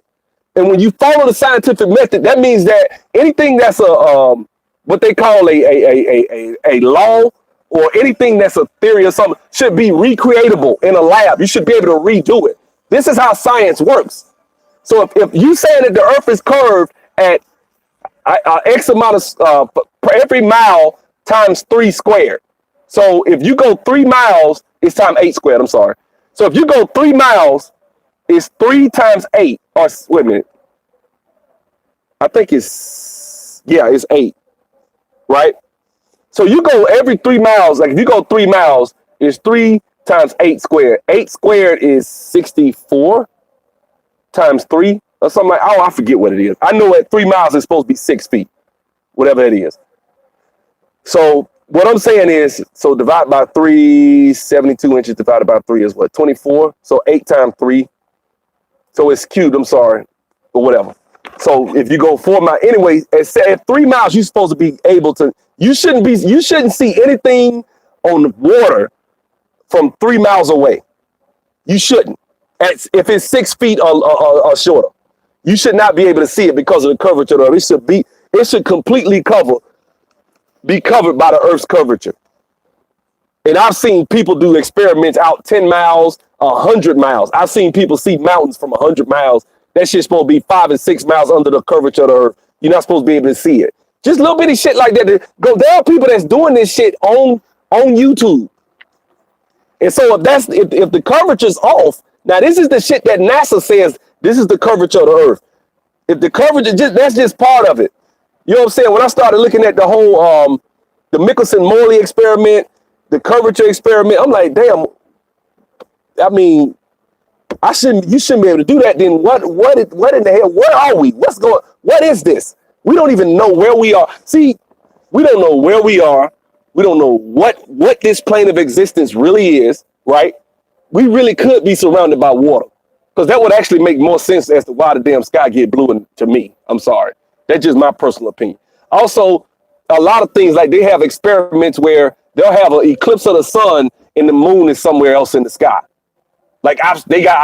And when you follow the scientific method, that means that anything that's what they call a law or anything that's a theory or something should be recreatable in a lab. You should be able to redo it. This is how science works. So if you saying that the earth is curved at X amount of every mile times 3 squared. So if you go 3 miles, it's times 8 squared. I'm sorry. So if you go 3 miles, it's 3 times 8. Or wait a minute. I think it's 8. Right? So you go every 3 miles. Like if you go 3 miles, it's 3 times 8 squared. 8 squared is 64 times 3 or something like. Oh, I forget what it is. I know at 3 miles it's supposed to be 6 feet, whatever it is. So what I'm saying is, so divide by 3, 72 inches divided by 3 is what, 24? So 8 times 3. So it's cubed, I'm sorry, or whatever. So if you go 4 miles, anyway, at 3 miles, you're supposed to be able to, you shouldn't see anything on the water from 3 miles away. You shouldn't. If it's 6 feet or shorter, you should not be able to see it because of the curvature of it. It should completely be covered by the Earth's curvature. And I've seen people do experiments out 10 miles, 100 miles. I've seen people see mountains from 100 miles. That shit's supposed to be 5 and 6 miles under the curvature of the Earth. You're not supposed to be able to see it. Just little bitty shit like that. There are people that's doing this shit on YouTube. And so if the curvature's off, now this is the shit that NASA says this is the curvature of the Earth. If the curvature, that's just part of it. You know what I'm saying? When I started looking at the whole the Michelson-Morley experiment, the curvature experiment, I'm like, damn. I mean, you shouldn't be able to do that. Then what in the hell? Where are we? What is this? We don't even know where we are. See, we don't know where we are. We don't know what this plane of existence really is, right? We really could be surrounded by water, because that would actually make more sense as to why the damn sky get blue to me. I'm sorry. That's just my personal opinion. Also, a lot of things like they have experiments where they'll have an eclipse of the sun and the moon is somewhere else in the sky. Like I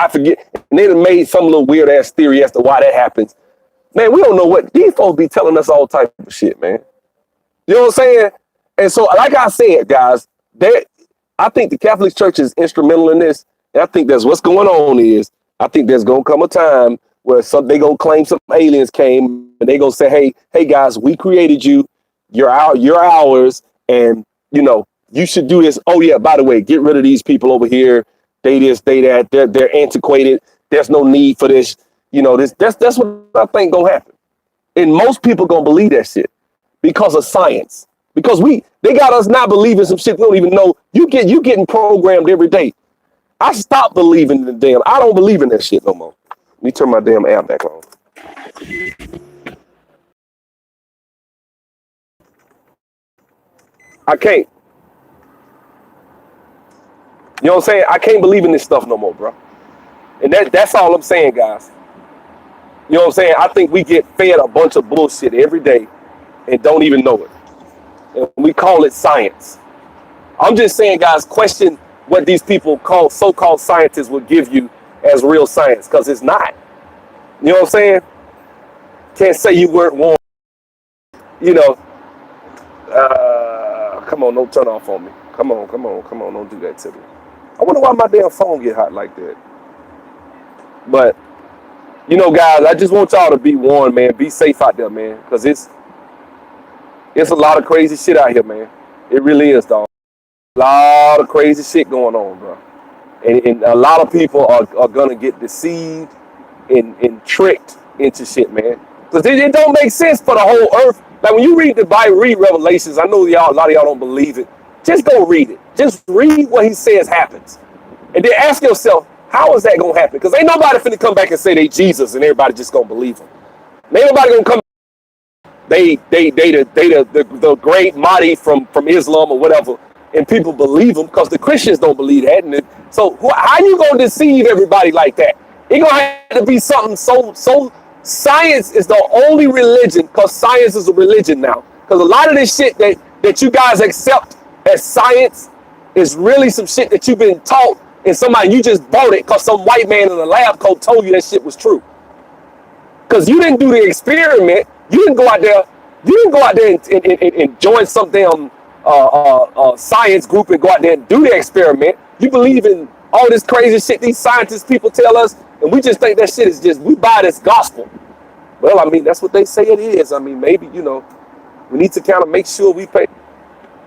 forget, and they done made some little weird ass theory as to why that happens. Man, we don't know what these folks be telling us all type of shit, man. You know what I'm saying? And so, like I said, guys, I think the Catholic Church is instrumental in this. And I think that's what's going on is I think there's gonna come a time where they gonna claim some aliens came and they gonna say, hey guys, we created you, you're ours, and you should do this. Oh yeah, by the way, get rid of these people over here. They this, they that, they're antiquated. There's no need for this. That's what I think gonna happen. And most people gonna believe that shit because of science. Because they got us not believing some shit we don't even know. You getting programmed every day. I stopped believing in the I don't believe in that shit no more. Let me turn my damn app back on. I can't. You know what I'm saying? I can't believe in this stuff no more, bro. And that's all I'm saying, guys. You know what I'm saying? I think we get fed a bunch of bullshit every day and don't even know it. And we call it science. I'm just saying, guys, question what these people so-called scientists will give you as real science, because it's not. You know what I'm saying? Can't say you weren't warned. Come on, don't turn off on me. Come on, don't do that to me. I wonder why my damn phone get hot like that. But, guys, I just want y'all to be warned, man. Be safe out there, man, because it's a lot of crazy shit out here, man. It really is, dog. A lot of crazy shit going on, bro. And a lot of people are going to get deceived and tricked into shit, man. Because it don't make sense for the whole earth. Like when you read the Bible, read Revelations, I know a lot of y'all don't believe it. Just go read it. Just read what he says happens. And then ask yourself, how is that going to happen? Because ain't nobody finna come back and say they Jesus and everybody just going to believe him. Ain't nobody going to come they the great Mahdi from Islam or whatever, and people believe them because the Christians don't believe that. And so how you going to deceive everybody like that? It going to have to be something so science is the only religion, because science is a religion now. Because a lot of this shit that you guys accept as science is really some shit that you've been taught, and you just bought it because some white man in a lab coat told you that shit was true. Because you didn't do the experiment. You didn't go out there and join some damn science group and go out there and do the experiment. You believe in all this crazy shit these scientists people tell us, and we just think that shit is we buy this gospel. Well, I mean, that's what they say it is. I mean, maybe, we need to kind of make sure we pay.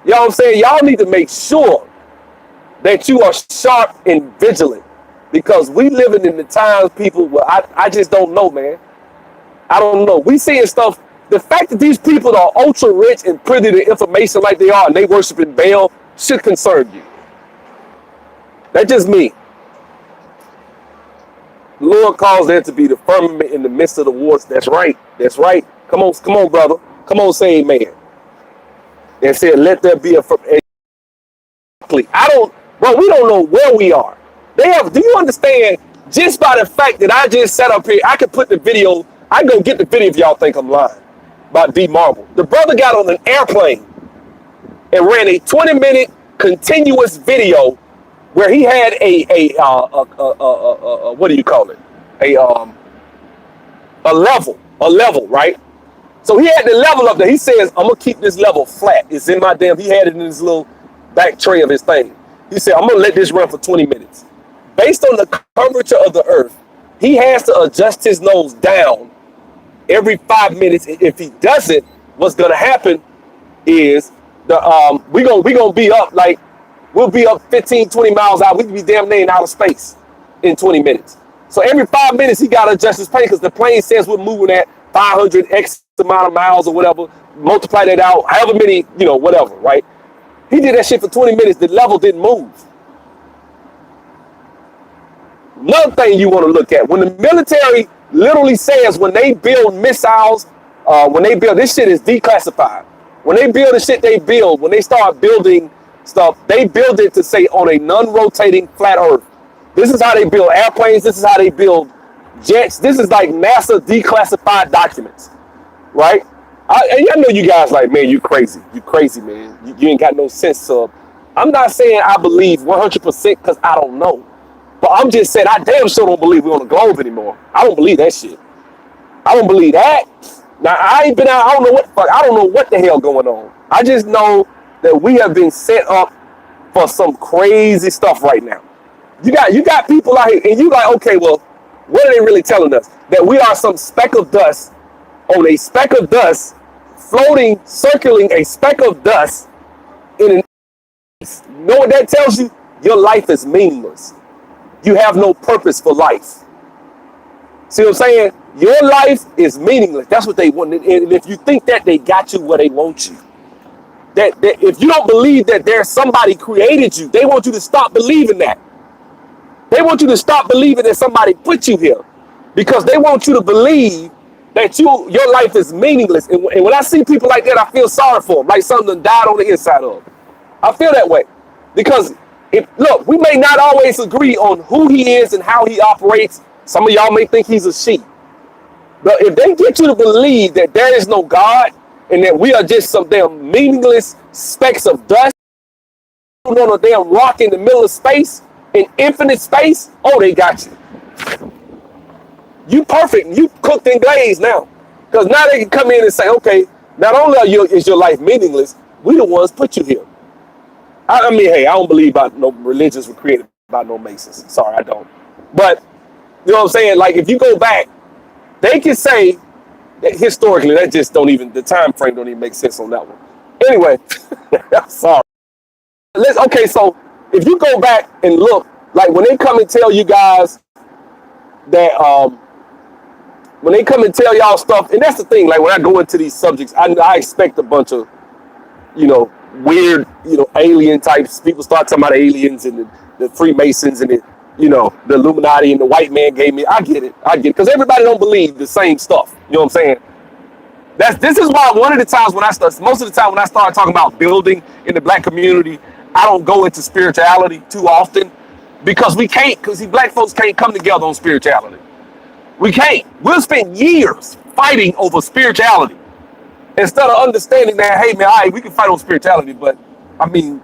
You know what I'm saying? Y'all need to make sure that you are sharp and vigilant, because we living in the times, people, where I just don't know, man. I don't know. We seeing stuff. The fact that these people are ultra rich and privy to information like they are, and they worshiping Baal, should concern you. That's just me. The Lord calls there to be the firmament in the midst of the waters. That's right. That's right. Come on, brother. Come on, say amen. And said, let there be a we don't know where we are. Do you understand? Just by the fact that I just sat up here, I could put the video, I go get the video if y'all think I'm lying, about D Marvel. The brother got on an airplane and ran a 20-minute continuous video where he had what do you call it? A level, right? So he had the level up there. He says, I'm gonna keep this level flat. It's in my he had it in his little back tray of his thing. He said, I'm gonna let this run for 20 minutes. Based on the curvature of the earth, he has to adjust his nose down every 5 minutes. If he doesn't, what's gonna happen is we're gonna be up, like, we'll be up 15, 20 miles out. We could be damn near in outer space in 20 minutes. So every 5 minutes, he gotta adjust his plane, because the plane says we're moving at 500 X amount of miles or whatever. Multiply that out, however many, whatever, right? He did that shit for 20 minutes. The level didn't move. Another thing you want to look at, when the military literally says when they build missiles, when they build, this shit is declassified. When they build the shit they build, when they start building stuff, they build it to say on a non-rotating flat earth. This is how they build airplanes. This is how they build jets. This is like NASA declassified documents. right? And I know you guys like, man, you crazy, man. You ain't got no sense of. I'm not saying I believe 100% because I don't know, but I'm just saying I damn sure don't believe we're on the globe anymore. I don't believe that shit. I don't believe that. Now I ain't been out. I don't know what the fuck. I don't know what the hell going on. I just know that we have been set up for some crazy stuff right now. You got people out here, and you like, okay, well, what are they really telling us? That we are some speck of dust on a speck of dust, floating, circling a speck of dust in an. You know what that tells you? Your life is meaningless. You have no purpose for life. See what I'm saying? Your life is meaningless. That's what they want. And if you think that, they got you where they want you. That if you don't believe that there's somebody created you, they want you to stop believing that. They want you to stop believing that somebody put you here, because they want you to believe that your life is meaningless. And when I see people like that, I feel sorry for them, like something died on the inside of them. I feel that way because look, we may not always agree on who he is and how he operates. Some of y'all may think he's a sheep, but if they get you to believe that there is no God and that we are just some damn meaningless specks of dust on a damn rock in the middle of space, in infinite space, oh, they got you. You perfect. You cooked and glazed now, because now they can come in and say, okay, not only is your life meaningless, we the ones put you here. I mean, hey, I don't believe about no religions were created by no Masons. Sorry, I don't. But you know what I'm saying? Like, if you go back, they can say that historically, that just don't even, the time frame don't even make sense on that one. Anyway, I'm sorry. Okay, so if you go back and look, like when they come and tell you guys that, when they come and tell y'all stuff, and that's the thing, like when I go into these subjects, I expect a bunch of, weird, alien types. People start talking about aliens and the Freemasons and the Illuminati and the white man gave me. I get it, because everybody don't believe the same stuff. You know what I'm saying? This is why most of the time when I start talking about building in the black community, I don't go into spirituality too often, because we can't, because black folks can't come together on spirituality. We can't. We'll spend years fighting over spirituality instead of understanding that, hey, man, all right, we can fight on spirituality, but, I mean,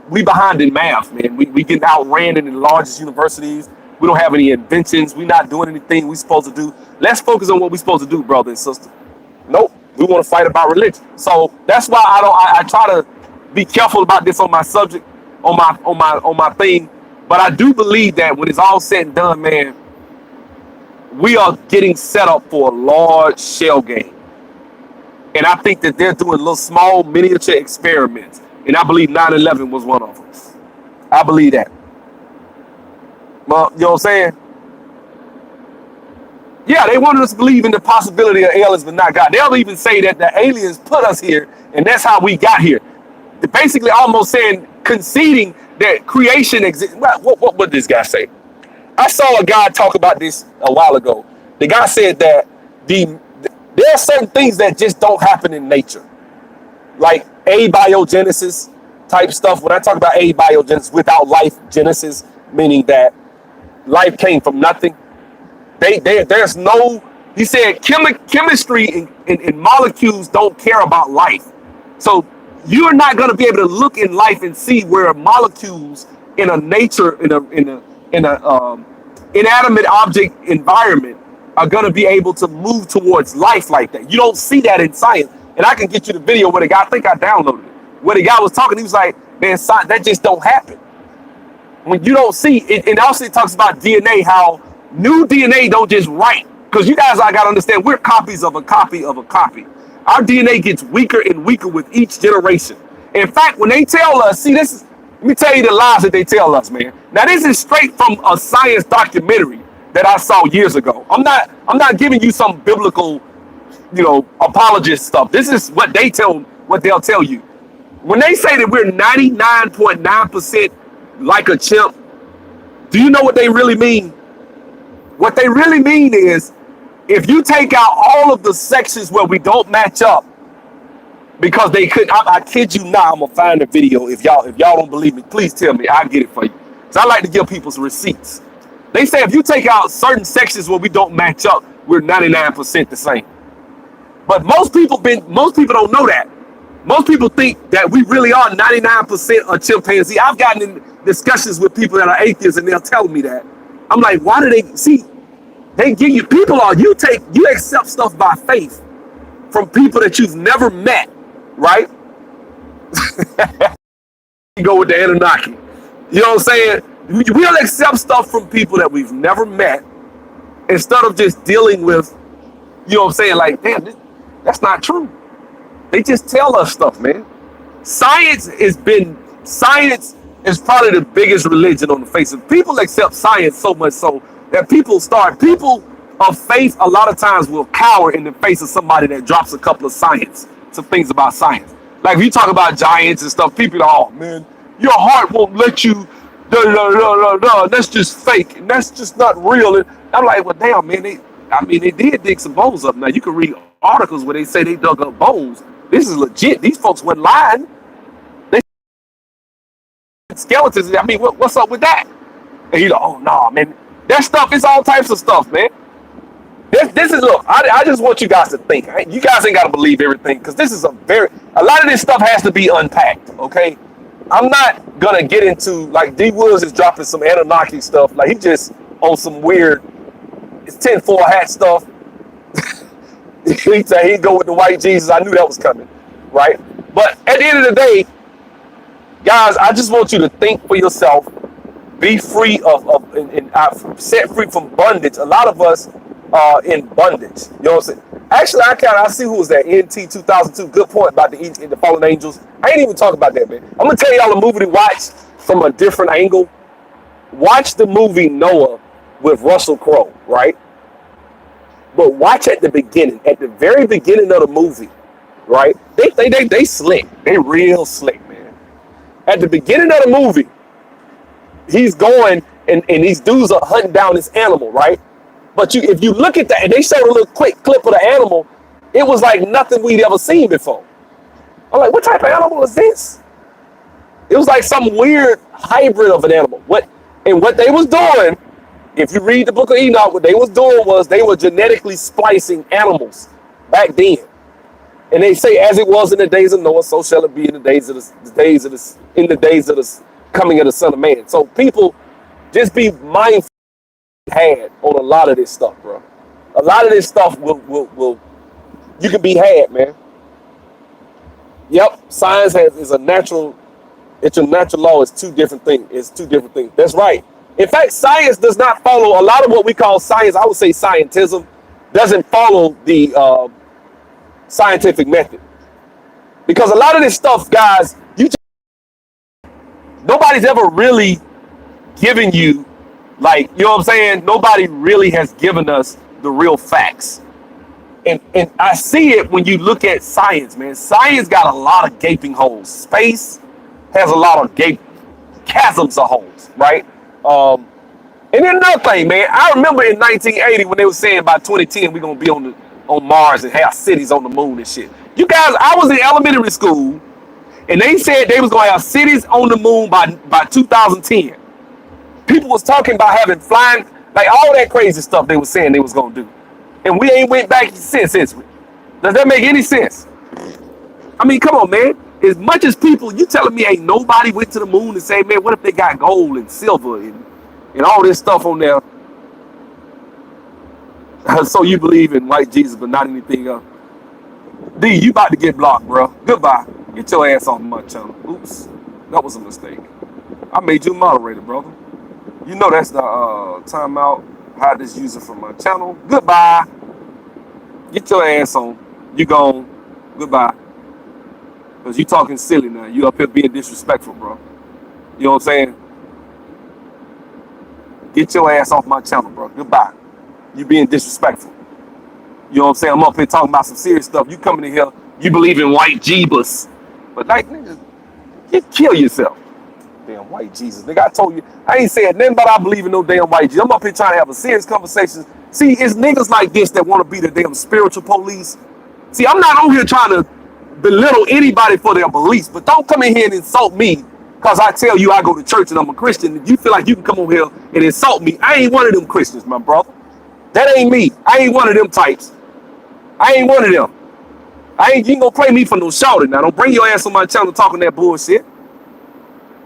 we behind in math, man. We getting outran in the largest universities. We don't have any inventions. We not doing anything we supposed to do. Let's focus on what we supposed to do, brother and sister. Nope. We want to fight about religion. So that's why I try to be careful about this on my subject, on my thing. But I do believe that when it's all said and done, man, we are getting set up for a large shell game. And I think that they're doing little small miniature experiments. And I believe 9/11 was one of them. I believe that. Well, you know what I'm saying? Yeah, they wanted us to believe in the possibility of aliens, but not God. They'll even say that the aliens put us here, and that's how we got here. They're basically almost saying, conceding that creation exists. What did this guy say? I saw a guy talk about this a while ago. The guy said that there are certain things that just don't happen in nature, like abiogenesis type stuff. When I talk about abiogenesis, without life genesis, meaning that life came from nothing. There's no. He said chemistry and molecules don't care about life, so you're not going to be able to look in life and see where molecules in a nature in a inanimate object environment are going to be able to move towards life like that. You don't see that in science. And I can get you the video where the guy, I think I downloaded it, where the guy was talking. He was like, man, science, that just don't happen. When you don't see it, and also it talks about DNA, how new DNA don't just write. Because you guys, I got to understand, we're copies of a copy of a copy. Our DNA gets weaker and weaker with each generation. In fact, when they tell us, let me tell you the lies that they tell us, man. Now, this is straight from a science documentary that I saw years ago. I'm not giving you some biblical, apologist stuff. This is what they'll tell you. When they say that we're 99.9% like a chimp, do you know what they really mean? What they really mean is, if you take out all of the sections where we don't match up, because they could, I kid you not, I'm gonna find the video. If y'all don't believe me, please tell me. I'll get it for you. So I like to give people some receipts. They say if you take out certain sections where we don't match up, we're 99% the same. But most people don't know that. Most people think that we really are 99% a chimpanzee. I've gotten in discussions with people that are atheists and they'll tell me that. I'm like, why do they see? They give you you accept stuff by faith from people that you've never met, right? You go with the Anunnaki. You know what I'm saying? We'll accept stuff from people that we've never met instead of just dealing with, you know what I'm saying? Like, damn, that's not true. They just tell us stuff, man. Science is probably the biggest religion on the face of people. Accept science so much so that people of faith a lot of times will cower in the face of somebody that drops a couple of some things about science. Like if you talk about giants and stuff, people are, oh man, your heart won't let you, that's just fake and that's just not real. And I'm like, well damn man, they did dig some bones up. Now you can read articles where they say they dug up bones. This is legit. These folks weren't lying. They skeletons. I mean, what's up with that? And you go, oh no, man. That stuff is all types of stuff, man. This is look. I just want you guys to think. You guys ain't got to believe everything because this is a lot of this stuff has to be unpacked. Okay, I'm not gonna get into like D Woods is dropping some Anunnaki stuff. Like he just on some weird, it's 10-4 hat stuff. He'd say he'd go with the white Jesus. I knew that was coming, right? But at the end of the day, guys, I just want you to think for yourself. Be free set free from bondage. A lot of us are in bondage. You know what I'm saying? Actually, I see who was that. NT 2002. Good point about the fallen angels. I ain't even talking about that, man. I'm gonna tell y'all a movie to watch from a different angle. Watch the movie Noah with Russell Crowe, right? But watch at the beginning, at the very beginning of the movie, right? They slick. They real slick, man. At the beginning of the movie, he's going and these dudes are hunting down this animal, right? But if you look at that, and they showed a little quick clip of the animal, it was like nothing we'd ever seen before. I'm like, what type of animal is this? It was like some weird hybrid of an animal. What they was doing, if you read the book of Enoch, what they was doing was they were genetically splicing animals back then. And they say, as it was in the days of Noah, so shall it be in the days of the coming of the Son of Man. So people, just be mindful had on a lot of this stuff, bro. A lot of this stuff will you can be had, man. Yep, science is a natural. It's a natural law. It's two different things. That's right. In fact, science does not follow a lot of what we call science. I would say scientism doesn't follow the scientific method, because a lot of this stuff, guys, nobody's ever really given you, like, you know what I'm saying? Nobody really has given us the real facts. And I see it when you look at science, man. Science got a lot of gaping holes. Space has a lot of chasms of holes, right? And then another thing, man, I remember in 1980 when they were saying by 2010 we're gonna be on Mars and have cities on the moon and shit. You guys, I was in elementary school and they said they was gonna have cities on the moon by 2010. People was talking about having flying, like all that crazy stuff they was saying they was gonna do. And we ain't went back since. Does that make any sense? I mean, come on, man. As much as people, you telling me ain't nobody went to the moon and say, man, what if they got gold and silver and all this stuff on there? So you believe in white Jesus, but not anything else. D, you about to get blocked, bro. Goodbye. Get your ass off my channel. Oops. That was a mistake. I made you a moderator, brother. You know that's the timeout. Hide this user from my channel. Goodbye. Get your ass on. You gone. Goodbye. Because you talking silly now. You up here being disrespectful, bro. You know what I'm saying? Get your ass off my channel, bro. Goodbye. You being disrespectful. You know what I'm saying? I'm up here talking about some serious stuff. You coming in here, you believe in white Jeebus. But like, nigga, you kill yourself. Damn white Jesus. Nigga, I told you, I ain't saying nothing about I believe in no damn white Jesus. I'm up here trying to have a serious conversation. See, it's niggas like this that want to be the damn spiritual police. See, I'm not on here trying to belittle anybody for their beliefs, but don't come in here and insult me because I tell you I go to church and I'm a Christian and you feel like you can come over here and insult me. I ain't one of them Christians, my brother. That ain't me. I ain't one of them types. I ain't one of them. You ain't gonna play me for no shouting. Now don't bring your ass on my channel talking that bullshit.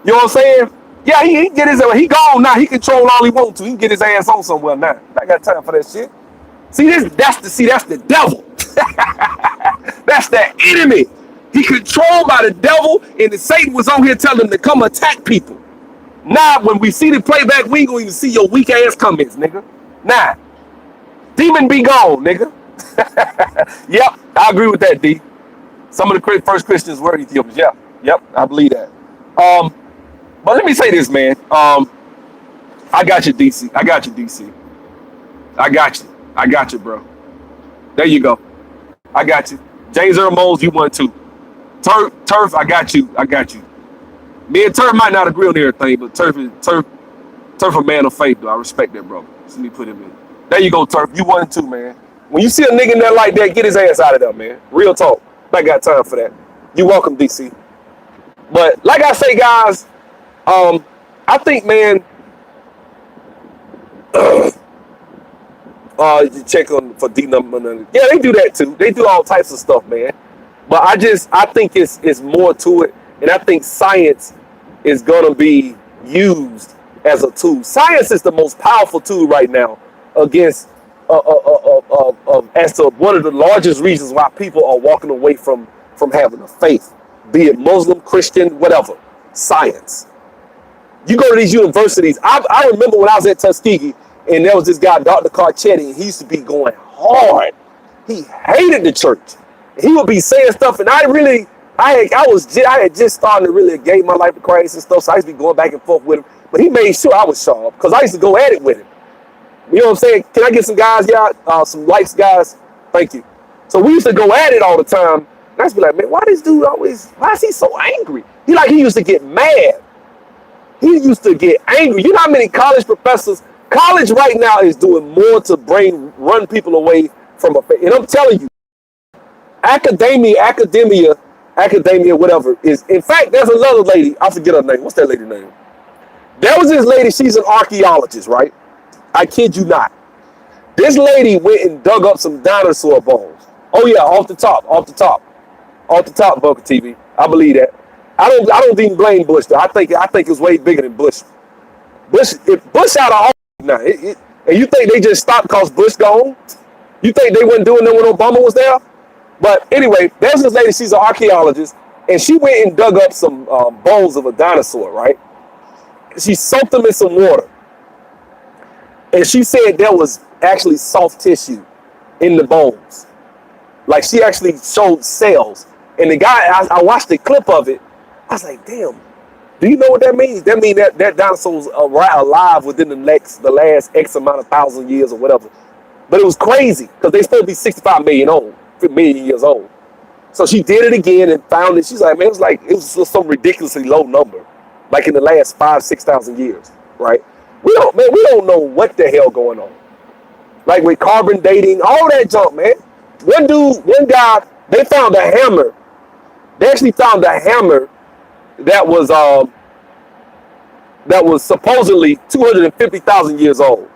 You know what I'm saying? Yeah, he get his he gone now. He control all he want to. He can get his ass on somewhere now. I got time for that shit. That's the devil. That's the enemy. He controlled by the devil, and the Satan was on here telling him to come attack people. Now, when we see the playback, we ain't gonna even see your weak ass comments, nigga. Nah, demon be gone, nigga. Yep, I agree with that, D. Some of the first Christians were Ethiopians. Yeah, yep, I believe that. But let me say this, man. I got you, DC. I got you, DC. I got you. I got you, bro. There you go. I got you. James Earl Moles, you won too. Turf, I got you. I got you. Me and Turf might not agree on everything, but Turf a man of faith, though. I respect that, bro. So let me put him in. There you go, Turf. You won too, man. When you see a nigga in there like that, get his ass out of there, man. Real talk. I got time for that. You welcome, DC. But like I say, guys, I think, man, you check on for D number. Yeah, they do that too. They do all types of stuff, man. But I think it's more to it, and I think science is gonna be used as a tool. Science is the most powerful tool right now against as to one of the largest reasons why people are walking away from having a faith, be it Muslim, Christian, whatever. Science. You go to these universities. I remember when I was at Tuskegee, and there was this guy, Dr. Carcetti, and he used to be going hard. He hated the church. He would be saying stuff, and I had just started to really gave my life to Christ and stuff, so I used to be going back and forth with him. But he made sure I was sharp, because I used to go at it with him. You know what I'm saying? Can I get some guys, y'all? Some likes, guys? Thank you. So we used to go at it all the time. And I used to be like, man, why is he so angry? He used to get mad. He used to get angry. You know how many college professors, college right now is doing more to run people away from a faith. And I'm telling you, academia, whatever, is, in fact, there's another lady, I forget her name. What's that lady's name? There was this lady, she's an archaeologist, right? I kid you not. This lady went and dug up some dinosaur bones. Oh yeah, off the top, Boca TV. I believe that. I don't even blame Bush though. I think it was way bigger than Bush. If Bush out of office now, and you think they just stopped because Bush gone? You think they wasn't doing that when Obama was there? But anyway, there's this lady. She's an archaeologist, and she went and dug up some bones of a dinosaur. Right? She soaked them in some water. And she said there was actually soft tissue in the bones. Like she actually showed cells. And the guy, I watched the clip of it. I was like, damn, do you know what that means? That means that dinosaur's alive within the last X amount of thousand years or whatever. But it was crazy because they supposed to be 65 million years old. So she did it again and found it. She's like, man, it was some ridiculously low number. Like in the last 5,000-6,000 years, right? We don't know what the hell going on. Like with carbon dating, all that junk, man. One guy, they found a hammer. They actually found a hammer that was supposedly 250,000 years old.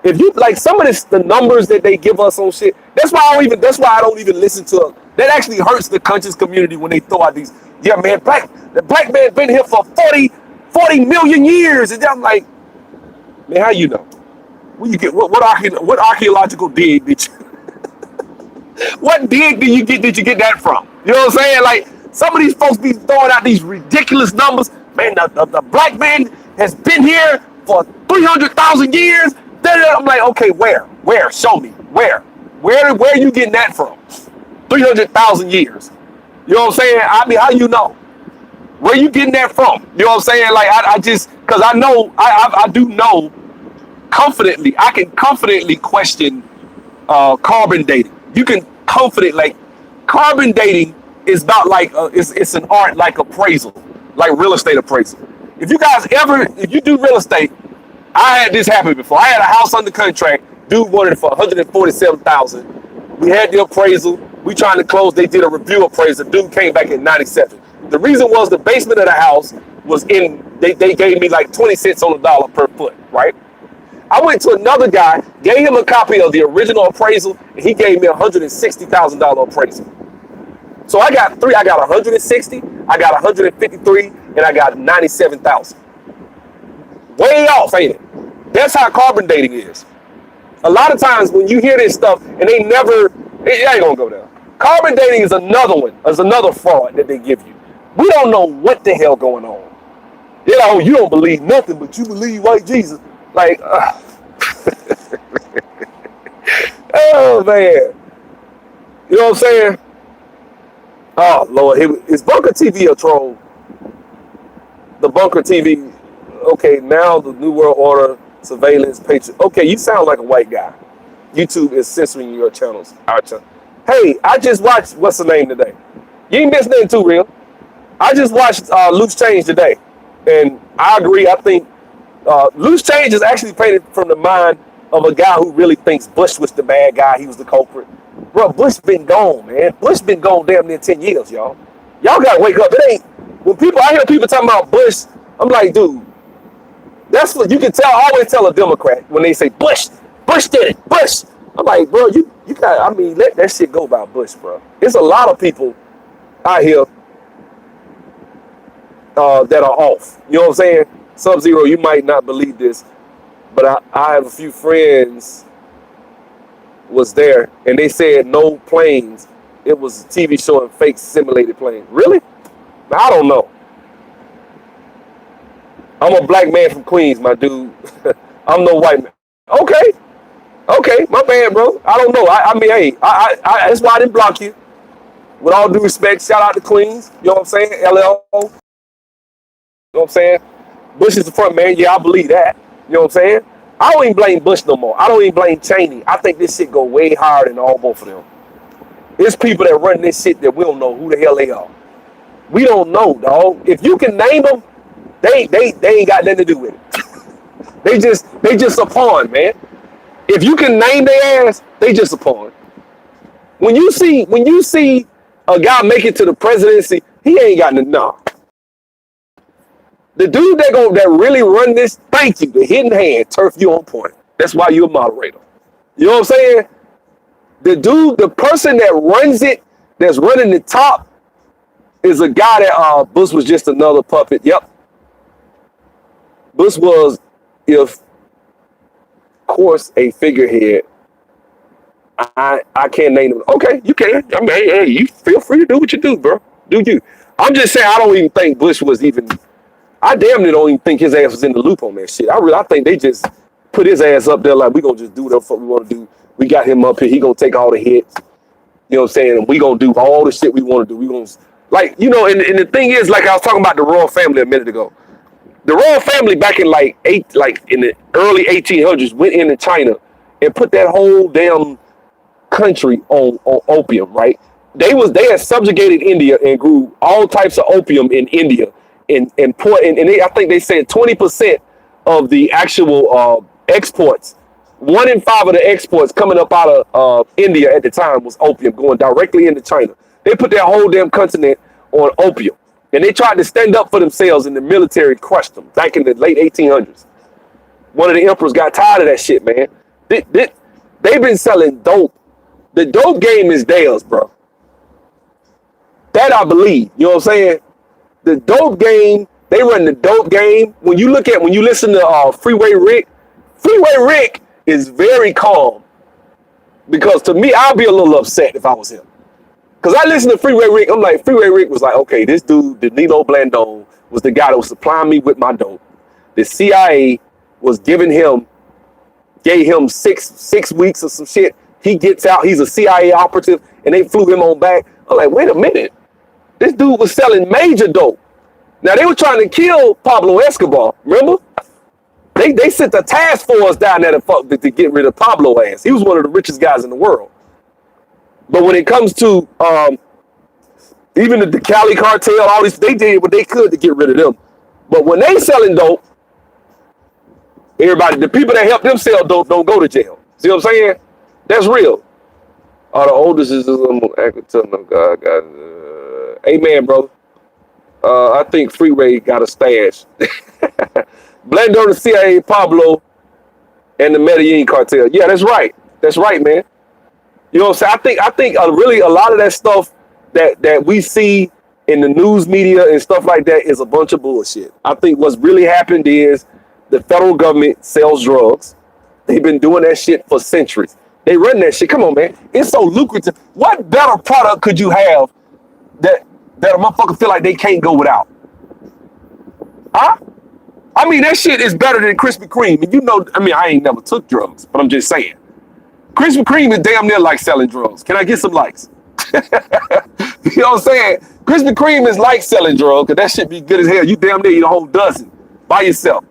If you like some of the numbers that they give us on shit, that's why I don't even listen to it. That actually hurts the conscious community when they throw out these, yeah, man, the black man been here for 40 million years. And I'm like, man, how you know? Where you get what archaeological dig did you what dig did you get that from? You know what I'm saying? Like some of these folks be throwing out these ridiculous numbers. Man, the black man has been here for 300,000 years. I'm like, okay, where? Show me. Where are you getting that from? 300,000 years. You know what I'm saying? I mean, how you know? Where you getting that from? You know what I'm saying? Like I just, because I know, I do know confidently, I can confidently question carbon dating. You can confidently, carbon dating is about it's an art like appraisal, like real estate appraisal. If you do real estate, I had this happen before. I had a house under contract. Dude wanted it for $147,000. We had the appraisal. We trying to close. They did a review appraisal. Dude came back in 97. The reason was the basement of the house was they gave me like 20 cents on the dollar per foot, right? I went to another guy, gave him a copy of the original appraisal, and he gave me $160,000 appraisal. So I got three. I got 160. I got 153, and I got 97,000. Way off, ain't it? That's how carbon dating is. A lot of times when you hear this stuff and they never, it ain't gonna go down. Carbon dating is another one, is another fraud that they give you. We don't know what the hell going on. You know, you don't believe nothing, but you believe white Jesus. Like, oh man, you know what I'm saying? Oh Lord, is Bunker TV a troll? The Bunker TV. Okay, now the New World Order, surveillance, patriot. Okay, you sound like a white guy. YouTube is censoring your channels. Our channel. Hey, I just watched what's the name today? You ain't missed nothing too real. I just watched Loose Change today, and I agree. I think Loose Change is actually painted from the mind of a guy who really thinks Bush was the bad guy. He was the culprit. Bro, Bush been gone, man. Bush been gone damn near 10 years, y'all. Y'all gotta wake up. It ain't when I hear people talking about Bush. I'm like, dude. That's what you can tell. I always tell a Democrat when they say Bush did it, Bush. I'm like, bro, you got. I mean, let that shit go about Bush, bro. There's a lot of people out here that are off. You know what I'm saying? Sub-Zero, you might not believe this, but I have a few friends was there, and they said no planes. It was a TV showing fake simulated planes. Really? I don't know. I'm a black man from Queens, my dude. I'm no white man. Okay, my bad, bro. I don't know. I mean, hey, I that's why I didn't block you. With all due respect, shout out to Queens. You know what I'm saying? LL. You know what I'm saying? Bush is the front man. Yeah, I believe that. You know what I'm saying? I don't even blame Bush no more. I don't even blame Cheney. I think this shit go way higher than all both of them. There's people that run this shit that we don't know who the hell they are. We don't know, dog. If you can name them, they ain't got nothing to do with it. they just a pawn, man. If you can name their ass, they just a pawn. When you see a guy make it to the presidency, he ain't got no. The dude that really run this, thank you, the hidden hand, turf you on point. That's why you're a moderator. You know what I'm saying? The person that runs it, that's running the top, is a guy that Bush was just another puppet. Yep. Bush was, of course, a figurehead. I can't name him. Okay, you can. I mean, hey, you feel free to do what you do, bro. Do you? I'm just saying I don't even think Bush was even. I damn near don't even think his ass was in the loop on that shit. I think they just put his ass up there like we gonna just do whatever fuck we want to do. We got him up here. He gonna take all the hits. You know what I'm saying? And we gonna do all the shit we want to do. We gonna and the thing is, like I was talking about the royal family a minute ago. The royal family back in in the early 1800s went into China and put that whole damn country on opium, right? They had subjugated India and grew all types of opium in India and I think they said 20% of the actual exports, 1 in 5 of the exports coming up out of India at the time was opium going directly into China. They put that whole damn continent on opium. And they tried to stand up for themselves, and the military crushed them back in the late 1800s. One of the emperors got tired of that shit, man. They've been selling dope. The dope game is theirs, bro. That I believe. You know what I'm saying? The dope game, they run the dope game. When you listen to Freeway Rick is very calm. Because to me, I'd be a little upset if I was him. Because I listened to Freeway Rick, I'm like, Freeway Rick was like, okay, this dude, Danilo Blandone, was the guy that was supplying me with my dope. The CIA was gave him six weeks or some shit. He gets out, he's a CIA operative, and they flew him on back. I'm like, wait a minute. This dude was selling major dope. Now, they were trying to kill Pablo Escobar, remember? They sent a task force down there to get rid of Pablo ass. He was one of the richest guys in the world. But when it comes to even the Cali cartel, all this, they did what they could to get rid of them. But when they selling dope, the people that help them sell dope don't go to jail. See what I'm saying? That's real. The oldest is amen, bro. I think Freeway got a stash. Blend on the CIA, Pablo, and the Medellin cartel. Yeah, that's right. That's right, man. You know what I'm saying? I think really a lot of that stuff that we see in the news media and stuff like that is a bunch of bullshit. I think what's really happened is the federal government sells drugs. They've been doing that shit for centuries. They run that shit. Come on, man. It's so lucrative. What better product could you have that a motherfucker feel like they can't go without? Huh? I mean, that shit is better than Krispy Kreme. And you know, I mean, I ain't never took drugs, but I'm just saying. Krispy Kreme is damn near like selling drugs. Can I get some likes? You know what I'm saying? Krispy Kreme is like selling drugs, because that shit be good as hell. You damn near eat a whole dozen by yourself.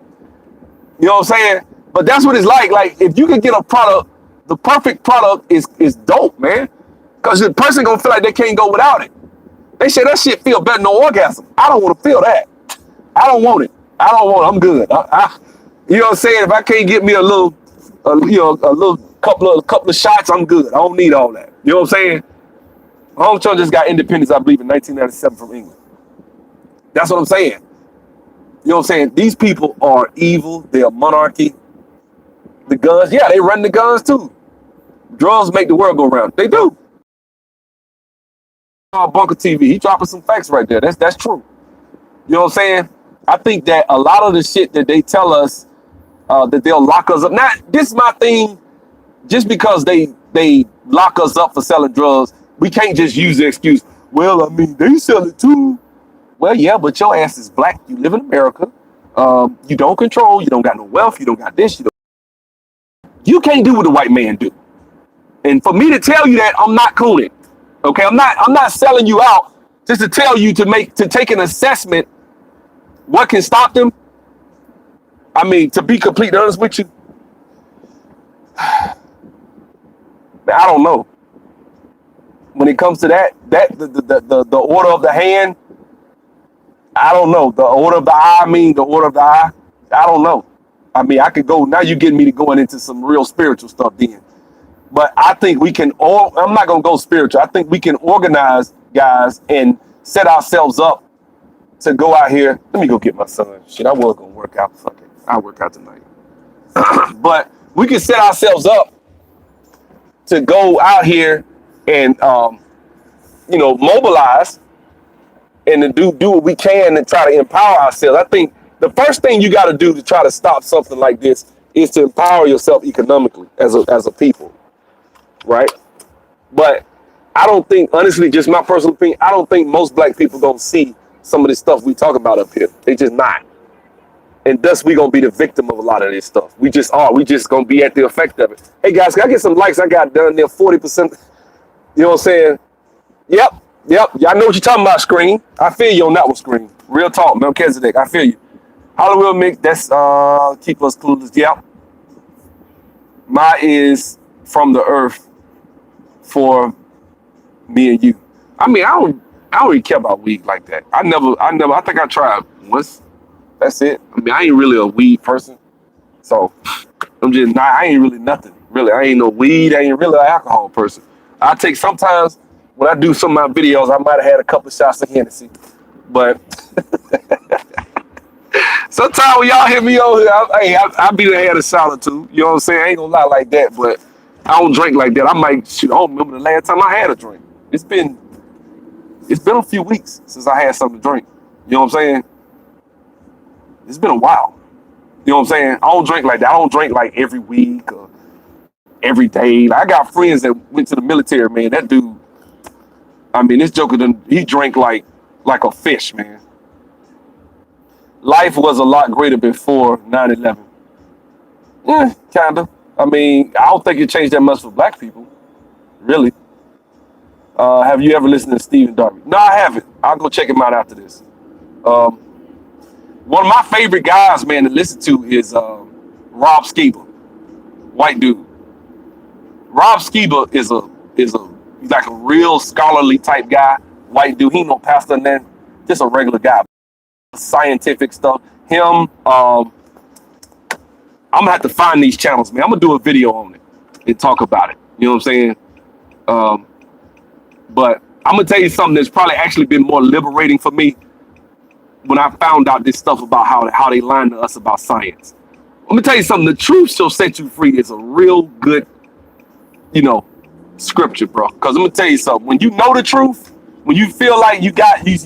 You know what I'm saying? But that's what it's like. Like, if you can get a product, the perfect product is dope, man. Because the person gonna feel like they can't go without it. They say that shit feel better than no orgasm. I don't want to feel that. I don't want it. I don't want it. I'm good. You know what I'm saying? If I can't get me a little couple of shots, I'm good. I don't need all that. You know what I'm saying? Hong Kong just got independence, I believe, in 1997 from England. That's what I'm saying. You know what I'm saying? These people are evil. They are monarchy. The guns, yeah, they run the guns too. Drugs make the world go round. They do. Bunker TV, he dropping some facts right there. That's true. You know what I'm saying? I think that a lot of the shit that they tell us that they'll lock us up. Now, this is my thing. Just because they lock us up for selling drugs, we can't just use the excuse, well, I mean, they sell it too. Well, yeah, but your ass is black. You live in America. You don't control. You don't got no wealth. You don't got this. You can't do what the white man do. And for me to tell you that, I'm not cooning. Okay, I'm not selling you out just to tell you to take an assessment. What can stop them? I mean, to be completely honest with you, I don't know. When it comes to the order of the hand, I don't know. The order of the eye, I don't know. I mean, I could go, now you're getting me to going into some real spiritual stuff then. But I think we can I'm not going to go spiritual. I think we can organize, guys, and set ourselves up to go out here. Let me go get my son. Shit, I was going to work out. Fuck it. I'll work out tonight. But we can set ourselves up to go out here and, mobilize and to do what we can and try to empower ourselves. I think the first thing you got to do to try to stop something like this is to empower yourself economically as a people, right? But I don't think, honestly, just my personal opinion, I don't think most black people gonna see some of this stuff we talk about up here. They just not. And thus we gonna be the victim of a lot of this stuff. We just gonna be at the effect of it. Hey guys, can I get some likes? I got done there 40%. You know what I'm saying? Yep. Y'all know what you're talking about, Screen. I feel you on that one, Screen. Real talk, Melchizedek. I feel you. Hollywood Mix, that's keep us clueless. Yep. My is from the earth for me and you. I mean, I don't really care about weed like that. I think I tried once. That's it. I mean, I ain't really a weed person. So I ain't really nothing. Really, I ain't no weed. I ain't really an alcohol person. I take sometimes when I do some of my videos, I might have had a couple of shots of Hennessy. But sometimes when y'all hear me over here, I be the head of shot or two. You know what I'm saying? I ain't gonna lie like that, but I don't drink like that. I don't remember the last time I had a drink. It's been a few weeks since I had something to drink. You know what I'm saying? It's been a while. You know what I'm saying? I don't drink like that. I don't drink like every week or every day. Like, I got friends that went to the military, man. That dude, I mean, this joker, he drank like a fish, man. Life was a lot greater before 9/11. Yeah, kinda. I mean, I don't think it changed that much for black people, really. Have you ever listened to Stephen Darby? No, I haven't. I'll go check him out after this. One of my favorite guys, man, to listen to is Rob Skiba, white dude. Rob Skiba is like a real scholarly type guy, white dude. He ain't no pastor, man, just a regular guy. Scientific stuff. Him, I'm gonna have to find these channels, man. I'm gonna do a video on it and talk about it. You know what I'm saying? But I'm gonna tell you something that's probably actually been more liberating for me when I found out this stuff about how they lied to us about science. I'm gonna tell you something. The truth shall set you free is a real good, scripture, bro. Because I'm gonna tell you something. When you know the truth, when you feel like you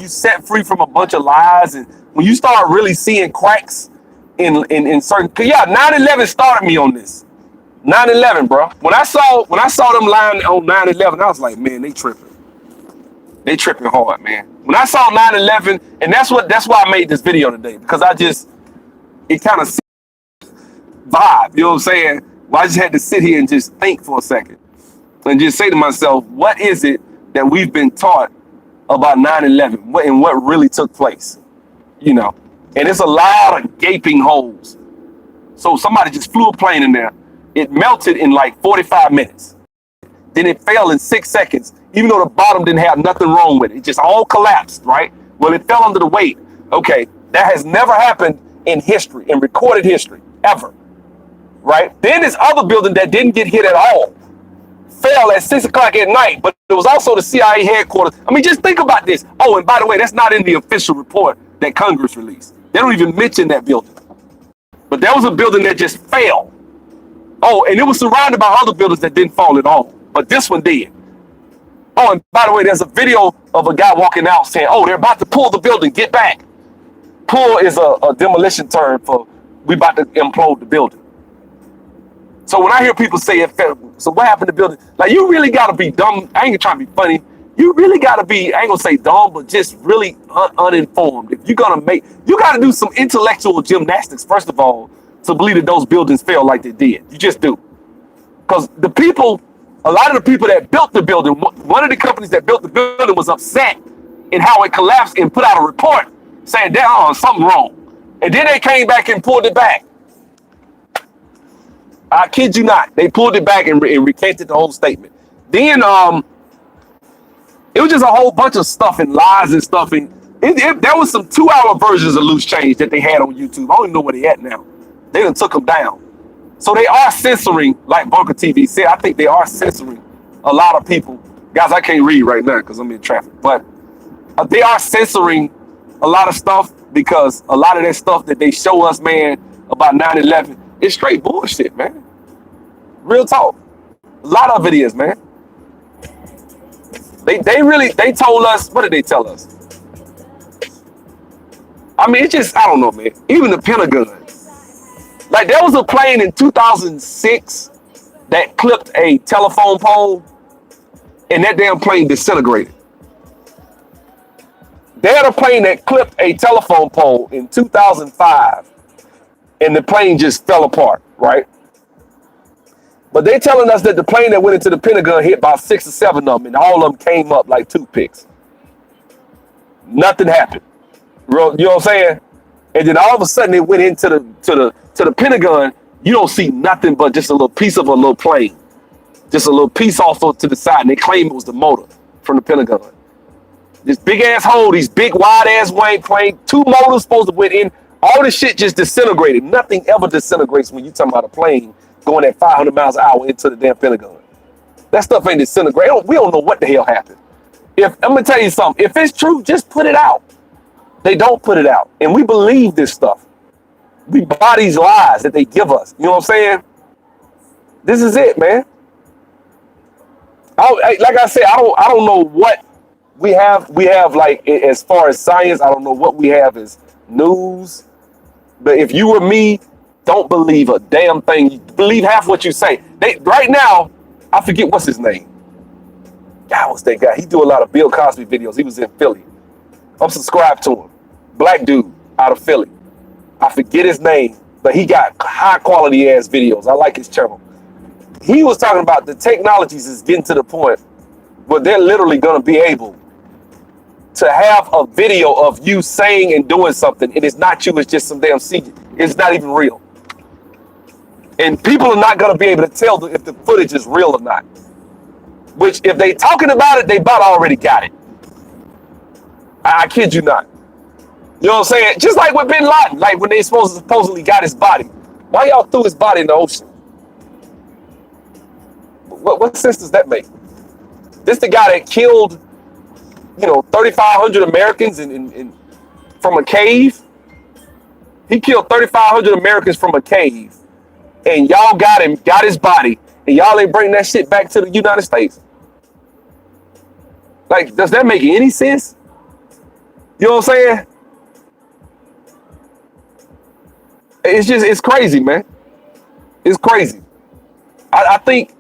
set free from a bunch of lies, and when you start really seeing cracks in certain, 'cause yeah, 9/11 started me on this. 9/11, bro. When I saw them lying on 9/11, I was like, man, they tripping. They tripping hard, man. When I saw 9/11, and that's why I made this video today, because it kind of vibe, you know what I'm saying? Well, I just had to sit here and just think for a second and just say to myself, what is it that we've been taught about 9/11 and what really took place, you know? And it's a lot of gaping holes. So somebody just flew a plane in there. It melted in like 45 minutes. Then it fell in 6 seconds, even though the bottom didn't have nothing wrong with it. It just all collapsed, right? Well, it fell under the weight. Okay, that has never happened in history, in recorded history, ever, right? Then this other building that didn't get hit at all fell at 6 o'clock at night, but it was also the CIA headquarters. I mean, just think about this. Oh, and by the way, that's not in the official report that Congress released. They don't even mention that building. But there was a building that just fell. Oh, and it was surrounded by other buildings that didn't fall at all, but this one did. Oh, and by the way, there's a video of a guy walking out saying, oh, they're about to pull the building, get back. Pull is a demolition term for we about to implode the building. So when I hear people say it fell, so what happened to the building? Like, you really got to be dumb. I ain't trying to be funny. You really got to be, I ain't going to say dumb, but just really uninformed. If you're going to you got to do some intellectual gymnastics, first of all, to believe that those buildings fell like they did. You just do. Because a lot of the people that built the building, one of the companies that built the building was upset in how it collapsed and put out a report saying, damn, something wrong. And then they came back and pulled it back. I kid you not. They pulled it back and recanted the whole statement. Then it was just a whole bunch of stuff and lies and stuff. And there was some 2-hour versions of Loose Change that they had on YouTube. I don't even know where they at now. They done took them down. So they are censoring, like Bunker TV said, I think they are censoring a lot of people. Guys, I can't read right now because I'm in traffic. But they are censoring a lot of stuff because a lot of that stuff that they show us, man, about 9/11, it's straight bullshit, man. Real talk. A lot of it is, man. They told us, what did they tell us? I mean, it's just, I don't know, man. Even the Pentagon. Like, there was a plane in 2006 that clipped a telephone pole, and that damn plane disintegrated. They had a plane that clipped a telephone pole in 2005, and the plane just fell apart, right? But they telling us that the plane that went into the Pentagon hit about 6 or 7 of them, and all of them came up like toothpicks. Nothing happened. You know what I'm saying? And then all of a sudden it went into the Pentagon. You don't see nothing but just a little piece of a little plane, just a little piece off to the side, and they claim it was the motor from the Pentagon. This big ass hole, these big wide ass wing plane, 2 motors supposed to went in. All this shit just disintegrated. Nothing ever disintegrates when you talking about a plane going at 500 miles an hour into the damn Pentagon. That stuff ain't disintegrated. We don't know what the hell happened. I'm gonna tell you something. If it's true, just put it out. They don't put it out, and we believe this stuff. We buy these lies that they give us. You know what I'm saying? This is it, man. Like I said, I don't know what we have. We have, like, as far as science, I don't know what we have as news. But if you were me, don't believe a damn thing. Believe half what you say. Right now, I forget what's his name. God, what's that guy? He do a lot of Bill Cosby videos. He was in Philly. I'm subscribed to him. Black dude out of Philly. I forget his name, but he got high quality ass videos. I like his channel. He was talking about the technologies is getting to the point where they're literally going to be able to have a video of you saying and doing something, and it's not you, it's just some damn CG. It's not even real. And people are not going to be able to tell if the footage is real or not. Which, if they talking about it, they about already got it. I kid you not. You know what I'm saying? Just like with Bin Laden, like when they supposedly got his body. Why y'all threw his body in the ocean? What sense does that make? This the guy that killed, 3,500 Americans from a cave. He killed 3,500 Americans from a cave, and y'all got his body, and y'all ain't bring that shit back to the United States. Like, does that make any sense? You know what I'm saying? It's crazy, man. It's crazy. I think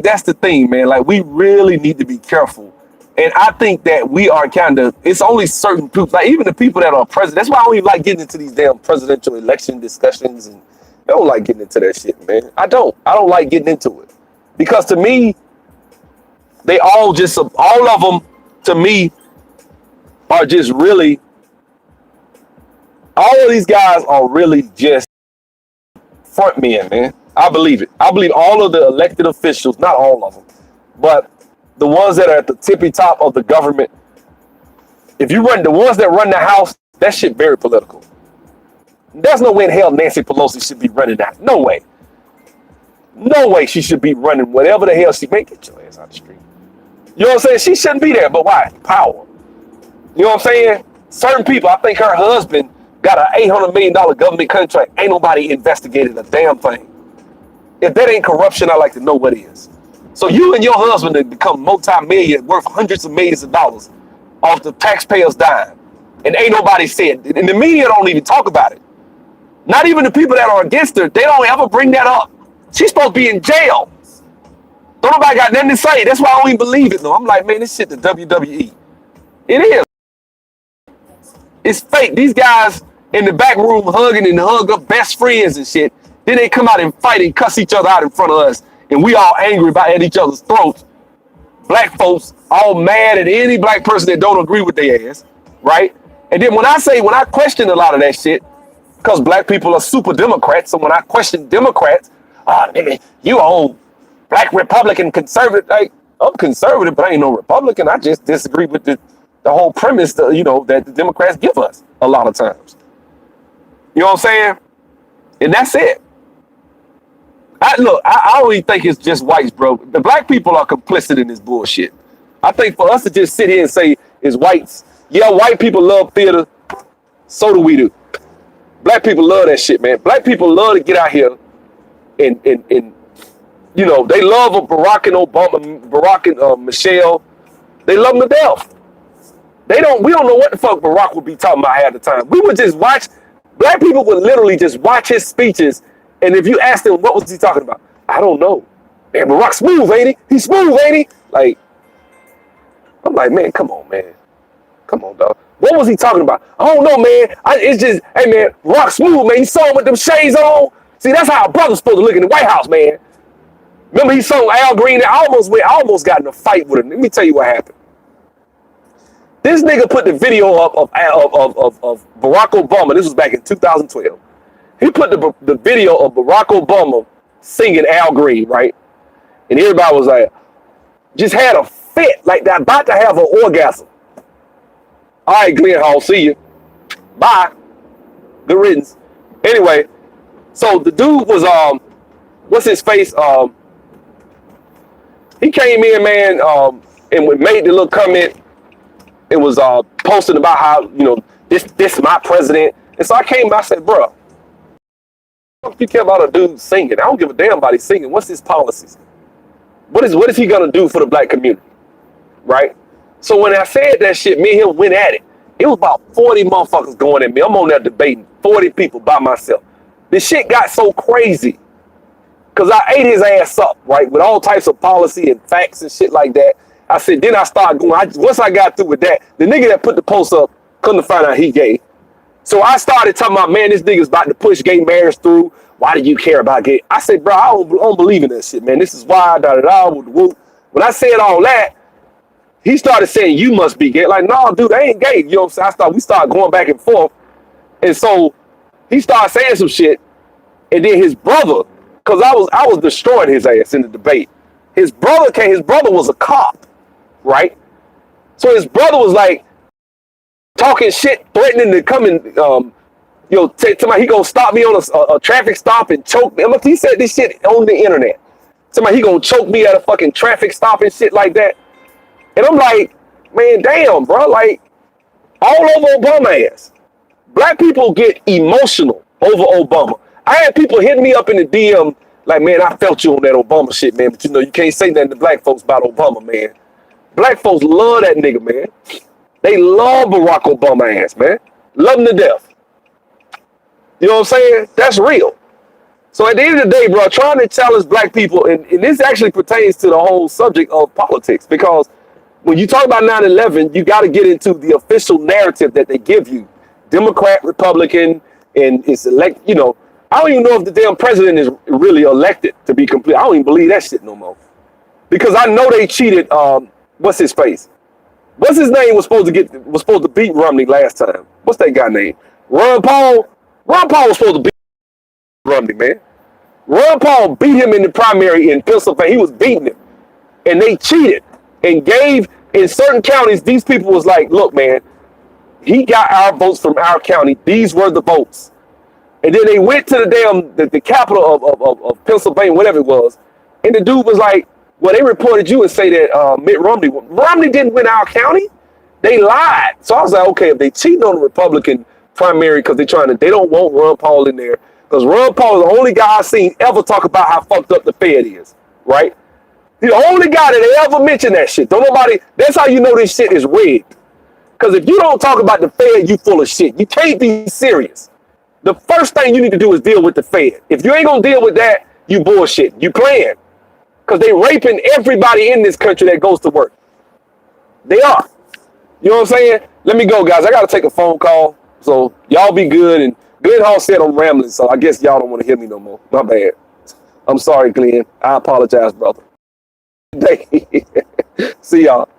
that's the thing, man. Like, we really need to be careful. And I think that we are kind of, it's only certain people, like even the people that are president. That's why I don't even like getting into these damn presidential election discussions. And I don't like getting into that shit, man. I don't. I don't like getting into it. Because to me, they all just, all of them, to me, are just really, all of these guys are really just front men, man. I believe it. I believe all of the elected officials, not all of them, but the ones that are at the tippy top of the government, if you run the ones that run the House, that shit very political. There's no way in hell Nancy Pelosi should be running that. No way. No way she should be running whatever the hell she may. Get your ass out the street. You know what I'm saying? She shouldn't be there, but why? Power. You know what I'm saying? Certain people, I think her husband got an $800 million government contract. Ain't nobody investigated a damn thing. If that ain't corruption, I like to know what is. So you and your husband have become multi-million, worth hundreds of millions of dollars off the taxpayers' dime. And ain't nobody said, and the media don't even talk about it. Not even the people that are against her, they don't ever bring that up. She's supposed to be in jail. Don't nobody got nothing to say. That's why I don't even believe it, though. I'm like, man, this shit the WWE. It is. It's fake. These guys in the back room hugging and hug up best friends and shit. Then they come out and fight and cuss each other out in front of us. And we all angry about at each other's throats. Black folks all mad at any black person that don't agree with their ass, right? And then when I question a lot of that shit, because black people are super Democrats, so when I question Democrats, nigga, you old black Republican conservative. Like, I'm conservative, but I ain't no Republican. I just disagree with the whole premise that, that the Democrats give us a lot of times. You know what I'm saying? And that's it. I don't even think it's just whites, bro. The black people are complicit in this bullshit. I think for us to just sit here and say it's whites, yeah, white people love theater, so do we do. Black people love that shit, man. Black people love to get out here and they love Barack and Obama, Barack and Michelle. They love them to death. We don't know what the fuck Barack would be talking about half the time. We would just watch, black people would literally just watch his speeches. And if you ask him, what was he talking about? I don't know. Man, Barack smooth, ain't he? He's smooth, ain't he? Like, I'm like, man, come on, man. Come on, dog. What was he talking about? I don't know, man. It's just, hey, man, Barack smooth, man. You saw him with them shades on. See, that's how a brother's supposed to look in the White House, man. Remember he saw Al Green? I almost got in a fight with him. Let me tell you what happened. This nigga put the video up of Barack Obama. This was back in 2012. He put the video of Barack Obama singing Al Green, right? And everybody was like, just had a fit, like that, about to have an orgasm. All right, Glenn Hall, see you. Bye. Good riddance. Anyway, so the dude was, what's his face? He came in, man, and made the little comment. It was posting about how, this is my president. And so I came by, I said, bro, if you care about a dude singing, I don't give a damn about his singing. What's his policies? What is he gonna do for the black community? Right? So when I said that shit, me and him went at it. It was about 40 motherfuckers going at me. I'm on there debating 40 people by myself. This shit got so crazy because I ate his ass up, right? With all types of policy and facts and shit like that. I said, then I started going, once I got through with that, the nigga that put the post up couldn't find out he gay. So I started talking about, man, this nigga's about to push gay marriage through. Why do you care about gay? I said, bro, I don't believe in that shit, man. This is why, When I said all that, he started saying, you must be gay. Like, no, dude, I ain't gay. You know what I'm saying? We started going back and forth. And so he started saying some shit. And then his brother, because I was destroying his ass in the debate. His brother was a cop, right? So his brother was like talking shit, threatening to come and tell me he gonna stop me on a traffic stop and choke me. He said this shit on the internet. Somebody he gonna choke me at a fucking traffic stop and shit like that. And I'm like, man, damn, bro, like all over Obama ass. Black people get emotional over Obama. I had people hitting me up in the DM like, man, I felt you on that Obama shit, man. But you can't say nothing to black folks about Obama, man. Black folks love that nigga, man. They love Barack Obama ass, man. Love him to death. You know what I'm saying? That's real. So at the end of the day, bro, trying to challenge black people, and this actually pertains to the whole subject of politics, because when you talk about 9/11, you got to get into the official narrative that they give you. Democrat, Republican, and it's elect, you know, I don't even know if the damn president is really elected, to be complete. I don't even believe that shit no more. Because I know they cheated, what's his face? What's his name was supposed to beat Romney last time? What's that guy name? Ron Paul? Ron Paul was supposed to beat Romney, man. Ron Paul beat him in the primary in Pennsylvania. He was beating him. And they cheated and gave, in certain counties, these people was like, look, man, he got our votes from our county. These were the votes. And then they went to the capital of Pennsylvania, whatever it was. And the dude was like, well, they reported you and say that Mitt Romney didn't win our county. They lied. So I was like, okay, if they cheating on the Republican primary because they don't want Ron Paul in there. Because Ron Paul is the only guy I've seen ever talk about how fucked up the Fed is, right? He's the only guy that ever mentioned that shit. Don't nobody, that's how you know this shit is rigged. Because if you don't talk about the Fed, you full of shit. You can't be serious. The first thing you need to do is deal with the Fed. If you ain't gonna deal with that, you bullshit. You playing. Because they raping everybody in this country that goes to work. They are. You know what I'm saying? Let me go, guys. I gotta take a phone call. So y'all be good. And Glenn Hall said I'm rambling, so I guess y'all don't want to hear me no more. My bad. I'm sorry, Glenn. I apologize, brother. See y'all.